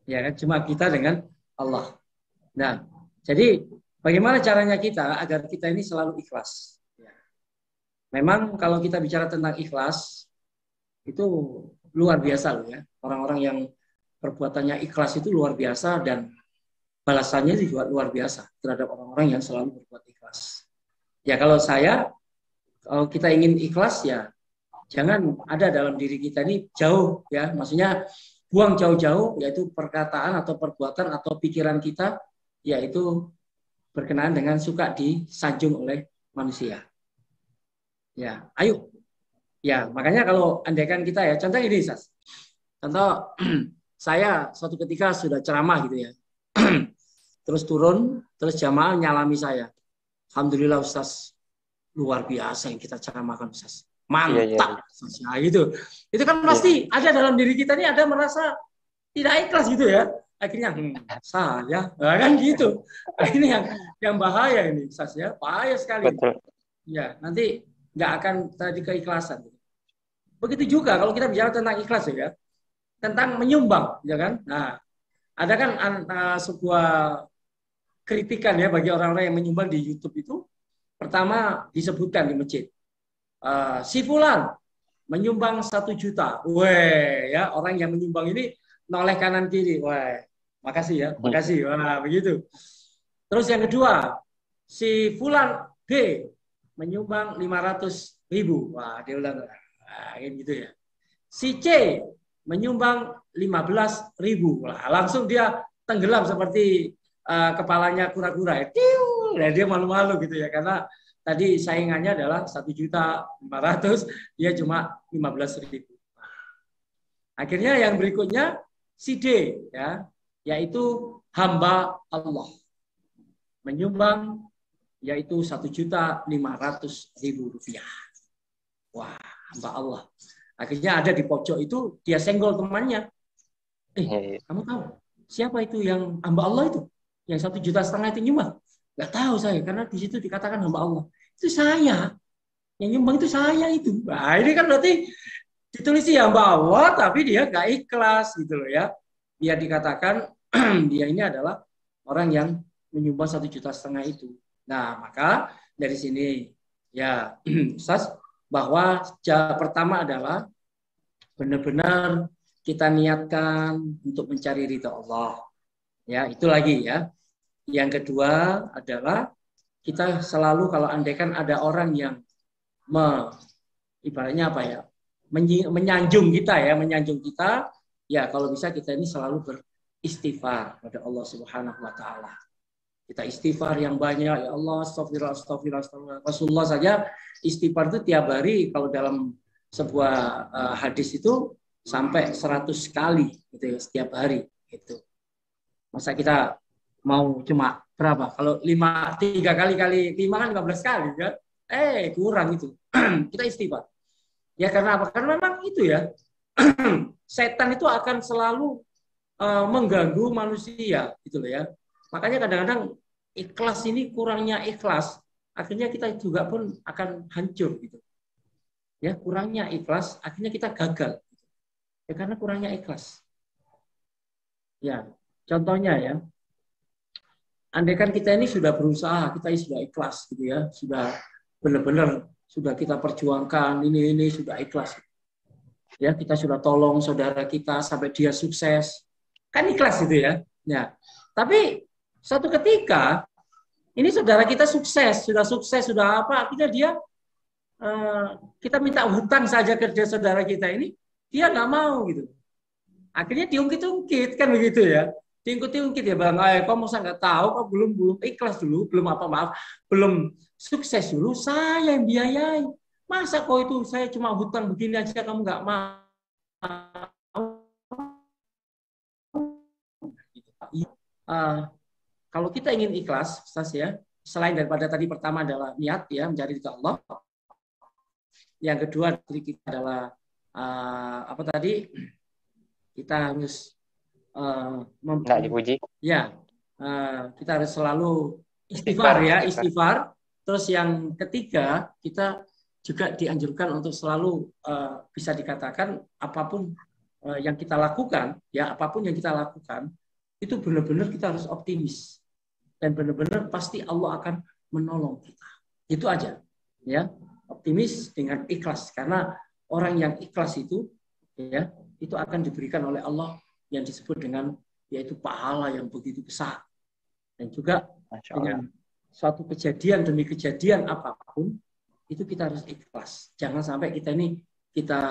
Ya kan, cuma kita dengan Allah. Nah, jadi bagaimana caranya kita agar kita ini selalu ikhlas? Ya. Memang kalau kita bicara tentang ikhlas itu luar biasa loh ya. Orang-orang yang perbuatannya ikhlas itu luar biasa dan balasannya juga luar biasa terhadap orang-orang yang selalu berbuat ikhlas. Ya kalau kita ingin ikhlas ya jangan ada dalam diri kita ini jauh ya, maksudnya buang jauh-jauh yaitu perkataan atau perbuatan atau pikiran kita yaitu berkenaan dengan suka disanjung oleh manusia. Ya, ayo. Ya, makanya kalau andaikan kita ya, contoh ini, Sas. Contoh, saya suatu ketika sudah ceramah gitu ya. Terus turun, terus jamaah nyalami saya. Alhamdulillah Ustaz, luar biasa yang kita ceramahkan Ustaz. Mantap. Iya. Nah, gitu. Itu kan pasti ada dalam diri kita ini ada merasa tidak ikhlas gitu ya. Akhirnya saya kan gitu. Ini yang bahaya ini Ustaz ya, bahaya sekali. Betul. Ya, nanti nggak akan tadi keikhlasan. Begitu juga kalau kita bicara tentang ikhlas ya, tentang menyumbang, ya kan? Nah, ada kan sebuah kritikan ya bagi orang-orang yang menyumbang di YouTube itu. Pertama disebutkan di masjid, si Fulan menyumbang 1 juta. Weh, ya orang yang menyumbang ini noleh kanan kiri. Weh, makasih ya, makasih. Wah, begitu. Terus yang kedua, si Fulan B menyumbang 500.000. Wah, dia ulang. Nah, gitu ya. Si C menyumbang 15.000. Wah, langsung dia tenggelam seperti kepalanya kura-kura. Nah, dia malu-malu gitu ya, karena tadi saingannya adalah 1.500.000, dia cuma 15.000. Akhirnya yang berikutnya si D ya, yaitu hamba Allah menyumbang yaitu 1.500.000 rupiah. Wah, hamba Allah. Akhirnya ada di pojok itu dia senggol temannya. Kamu tahu siapa itu yang hamba Allah itu? Yang 1,5 juta itu nyumbang? Nggak tahu saya, karena di situ dikatakan hamba Allah. Itu saya. Yang nyumbang itu saya itu. Nah, ini kan berarti ditulis hamba Allah, tapi dia nggak ikhlas gitu loh ya. Dia dikatakan dia ini adalah orang yang menyumbang 1,5 juta itu. Nah, maka dari sini ya Ustaz, bahwa pertama adalah benar-benar kita niatkan untuk mencari ridha Allah. Ya, itu lagi ya. Yang kedua adalah kita selalu kalau andaikan ada orang yang ibaratnya apa ya, menyanjung kita ya kalau bisa kita ini selalu beristighfar pada Allah Subhanahu wa Ta'ala. Kita istighfar yang banyak, ya Allah, astagfirullah, astagfirullah, astagfirullah. Rasulullah saja istighfar itu tiap hari, kalau dalam sebuah hadis itu sampai 100 kali gitu ya, setiap hari gitu. Masa kita mau cuma berapa? Kalau 3 kali 5 kan 15 kali kan? Kurang itu. Kita istighfar. Ya karena apa? Karena memang itu ya. Setan itu akan selalu mengganggu manusia gitu loh ya. Makanya kadang-kadang ikhlas ini, kurangnya ikhlas akhirnya kita juga pun akan hancur gitu. Ya, kurangnya ikhlas akhirnya kita gagal. Ya karena kurangnya ikhlas. Ya, contohnya ya, andaikan kita ini sudah berusaha, kita ini sudah ikhlas gitu ya, sudah benar-benar sudah kita perjuangkan ini sudah ikhlas. Ya, kita sudah tolong saudara kita sampai dia sukses. Kan ikhlas gitu ya. Ya. Tapi suatu ketika ini saudara kita sukses, sudah apa, akhirnya dia kita minta hutang saja ke dia, saudara kita ini, dia nggak mau gitu. Akhirnya diungkit-ungkit kan begitu ya. Diungkit-ungkit ya Bang. Kok masa nggak tahu, kok belum ikhlas dulu, belum apa maaf, belum sukses dulu, saya yang biayai. Masa kok itu saya cuma hutang begini aja kamu nggak mau? Kalau kita ingin ikhlas, Ustaz ya, selain daripada tadi pertama adalah niat ya, mencari ridha Allah. Yang kedua dari kita adalah apa tadi? Kita harus Nggak dipuji. Ya, kita harus selalu istighfar ya, istighfar. Terus yang ketiga, kita juga dianjurkan untuk selalu bisa dikatakan apapun yang kita lakukan, ya apapun yang kita lakukan, itu benar-benar kita harus optimis dan benar-benar pasti Allah akan menolong kita. Itu aja, ya, optimis dengan ikhlas karena orang yang ikhlas itu, ya, itu akan diberikan oleh Allah yang disebut dengan yaitu pahala yang begitu besar. Dan juga dengan suatu kejadian demi kejadian apapun, itu kita harus ikhlas. Jangan sampai kita ini kita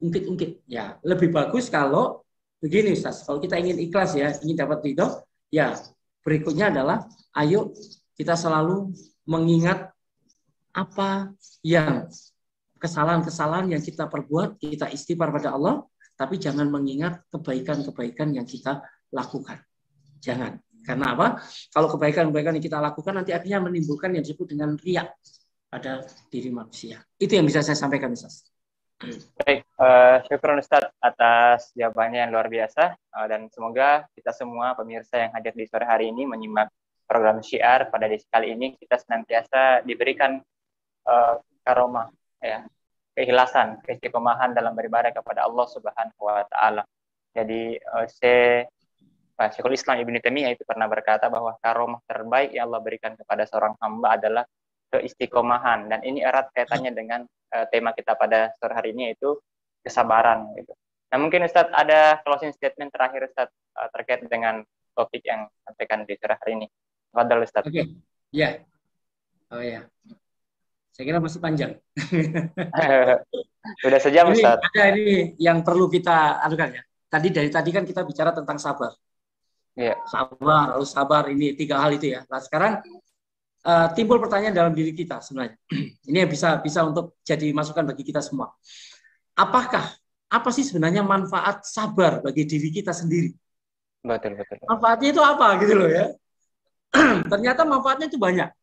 ungkit-ungkit. Ya, lebih bagus kalau begini Ustaz, kalau kita ingin ikhlas ya, ingin dapat ridho, ya berikutnya adalah ayo kita selalu mengingat apa yang kesalahan-kesalahan yang kita perbuat, kita istighfar pada Allah, tapi jangan mengingat kebaikan-kebaikan yang kita lakukan. Jangan. Karena apa? Kalau kebaikan-kebaikan yang kita lakukan nanti akhirnya menimbulkan yang disebut dengan riya pada diri manusia. Itu yang bisa saya sampaikan, Ustaz. Baik, syukur Ustaz atas jawabannya yang luar biasa dan semoga kita semua pemirsa yang hadir di sore hari ini menyimak program Syiar pada edisi kali ini kita senantiasa diberikan karomah ya, keikhlasan, keistiqomahan dalam beribadah kepada Allah Subhanahu wa taala. Jadi Syekhul Islam Ibnu Taimiyah itu pernah berkata bahwa karomah terbaik yang Allah berikan kepada seorang hamba adalah keistiqomahan, dan ini erat kaitannya dengan tema kita pada sore hari ini yaitu kesabaran gitu. Nah, mungkin Ustadz ada closing statement terakhir Ustadz terkait dengan topik yang disampaikan di sore hari ini. Fadhal Ustadz. Oke. Ya. Oh ya. Saya kira masih panjang. Sudah sejam Ustadz. Ada ini yang perlu kita adukan ya. Dari tadi kan kita bicara tentang sabar. Yeah. Sabar, harus sabar, ini 3 hal itu ya. Nah, sekarang timbul pertanyaan dalam diri kita sebenarnya. Ini yang bisa untuk jadi masukan bagi kita semua. Apa sih sebenarnya manfaat sabar bagi diri kita sendiri? Betul. Manfaatnya itu apa gitu loh ya. Ternyata manfaatnya itu banyak.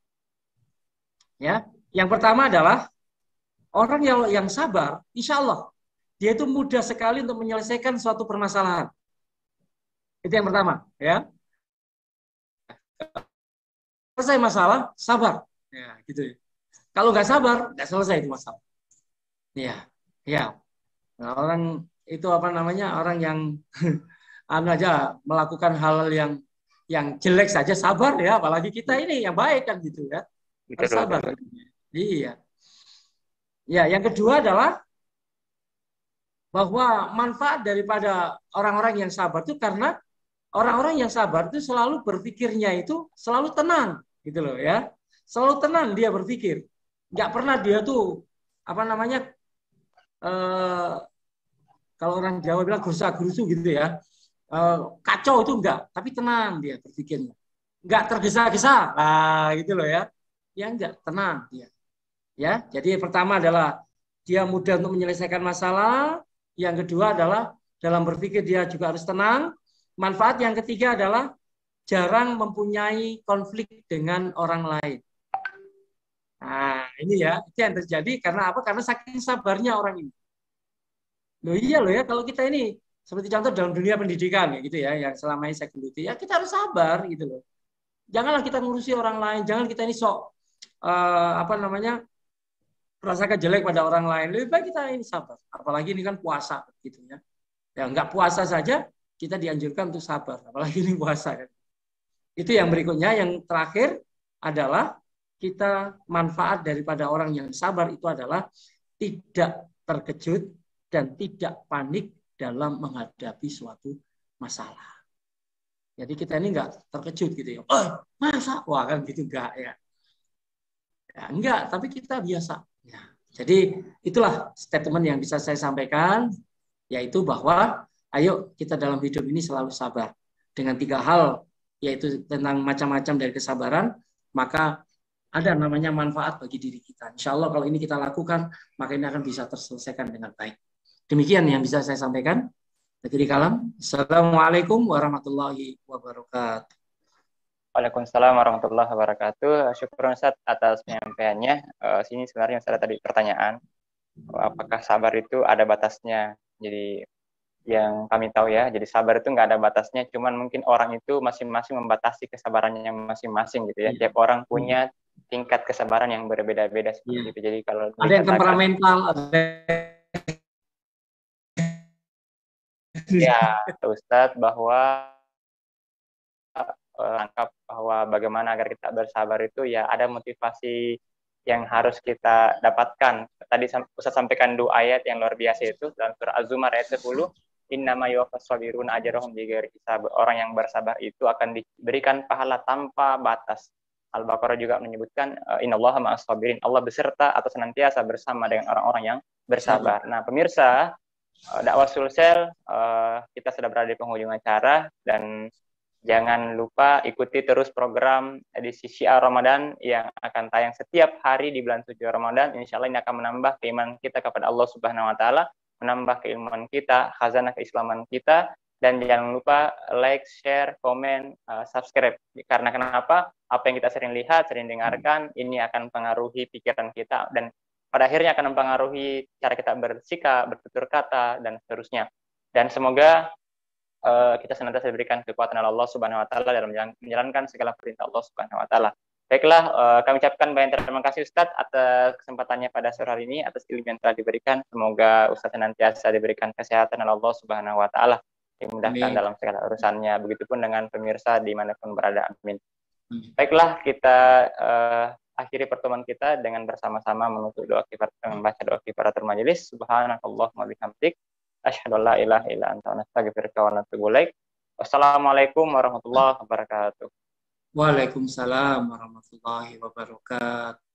Ya, yang pertama adalah orang yang sabar, insya Allah dia itu mudah sekali untuk menyelesaikan suatu permasalahan. Itu yang pertama, ya. Selesai masalah, sabar. Ya, gitu. Kalau nggak sabar, nggak selesai itu masalah. Ya. Nah, orang itu apa namanya, orang yang aja melakukan hal yang jelek saja sabar ya, apalagi kita ini yang baik kan gitu ya. Harus sabar. Iya. Ya, yang kedua adalah bahwa manfaat daripada orang-orang yang sabar itu karena orang-orang yang sabar itu selalu berpikirnya itu selalu tenang, gitu loh ya. Selalu tenang dia berpikir. Nggak pernah dia tuh apa namanya kalau orang Jawa bilang gerusa-gerusu gitu ya. Kacau itu enggak, tapi tenang dia berpikirnya. Enggak tergesa-gesa. Nah, gitu loh ya. Ya enggak, tenang dia. Ya, jadi pertama adalah dia mudah untuk menyelesaikan masalah. Yang kedua adalah dalam berpikir dia juga harus tenang. Manfaat yang ketiga adalah jarang mempunyai konflik dengan orang lain. Nah, ini ya, itu yang terjadi karena apa? Karena saking sabarnya orang ini. Loh iya loh ya, kalau kita ini Seperti contoh dalam dunia pendidikan ya gitu ya, yang selama ini saya geluti, ya kita harus sabar gitu loh. Janganlah kita ngurusi orang lain, jangan kita ini sok apa namanya merasakan jelek pada orang lain. Lebih baik kita ini sabar. Apalagi ini kan puasa gitu ya. Ya nggak puasa saja kita dianjurkan untuk sabar, apalagi ini puasa kan. Itu yang berikutnya, yang terakhir adalah kita manfaat daripada orang yang sabar itu adalah tidak terkejut dan tidak panik dalam menghadapi suatu masalah. Jadi kita ini nggak terkejut gitu ya. Oh, masa? Wah kan gitu enggak ya. Ya enggak, tapi kita biasa. Ya. Jadi itulah statement yang bisa saya sampaikan, yaitu bahwa ayo kita dalam hidup ini selalu sabar. Dengan 3 hal, yaitu tentang macam-macam dari kesabaran, maka ada namanya manfaat bagi diri kita. Insya Allah kalau ini kita lakukan, maka ini akan bisa terselesaikan dengan baik. Demikian yang bisa saya sampaikan. Akhirul kalam. Assalamualaikum warahmatullahi wabarakatuh. Waalaikumsalam warahmatullahi wabarakatuh. Syukur Ustaz atas penyampaiannya. Sini sebenarnya Ustaz tadi pertanyaan, apakah sabar itu ada batasnya? Jadi yang kami tahu ya, jadi sabar itu nggak ada batasnya, cuman mungkin orang itu masing-masing membatasi kesabarannya masing-masing gitu ya. Tiap orang punya tingkat kesabaran yang berbeda-beda seperti itu. Jadi kalau ada yang temperamental, ada ya Ustadz bahwa anggap bahwa bagaimana agar kita bersabar itu ya ada motivasi yang harus kita dapatkan. Tadi Ustadz sampaikan 2 ayat yang luar biasa itu dalam surah Az-Zumar ayat 10. Innama yuwaffas sabiruna ajrahum bighairi hisab. Orang yang bersabar itu akan diberikan pahala tanpa batas. Al-Baqarah juga menyebutkan innallaha ma'as sabirin. Allah beserta atau senantiasa bersama dengan orang-orang yang bersabar. Nah, pemirsa, dakwah Sulsel kita sudah berada di penghujung acara, dan jangan lupa ikuti terus program edisi Syiar Ramadan yang akan tayang setiap hari di bulan suci Ramadan. Insya Allah ini akan menambah keimanan kita kepada Allah Subhanahu Wa Taala, menambah keilmuan kita, khazanah keislaman kita, dan jangan lupa like, share, komen, subscribe. Karena kenapa? Apa yang kita sering lihat, sering dengarkan, ini akan mempengaruhi pikiran kita dan pada akhirnya akan mempengaruhi cara kita bersikap, bertutur kata, dan seterusnya. Dan semoga kita senantiasa diberikan kekuatan oleh Allah Subhanahu Wa Taala dalam menjalankan segala perintah Allah Subhanahu Wa Taala. Baiklah, kami ucapkan banyak terima kasih Ustadz atas kesempatannya pada sore hari ini, atas ilmu yang telah diberikan. Semoga Ustadz senantiasa diberikan kesehatan oleh Allah Subhanahu Wa Taala, dimudahkan dalam segala urusannya. Begitupun dengan pemirsa dimanapun berada. Amin. Baiklah, kita akhiri pertemuan kita dengan bersama-sama menutup doa kifaratul, membaca doa kifaratul majelis. Subhanakallahumma bihamdik, asyhadu an la ilaha illa anta, astaghfiruka wa atubu ilaik. Wassalamualaikum warahmatullahi wabarakatuh. Waalaikumsalam warahmatullahi wabarakatuh.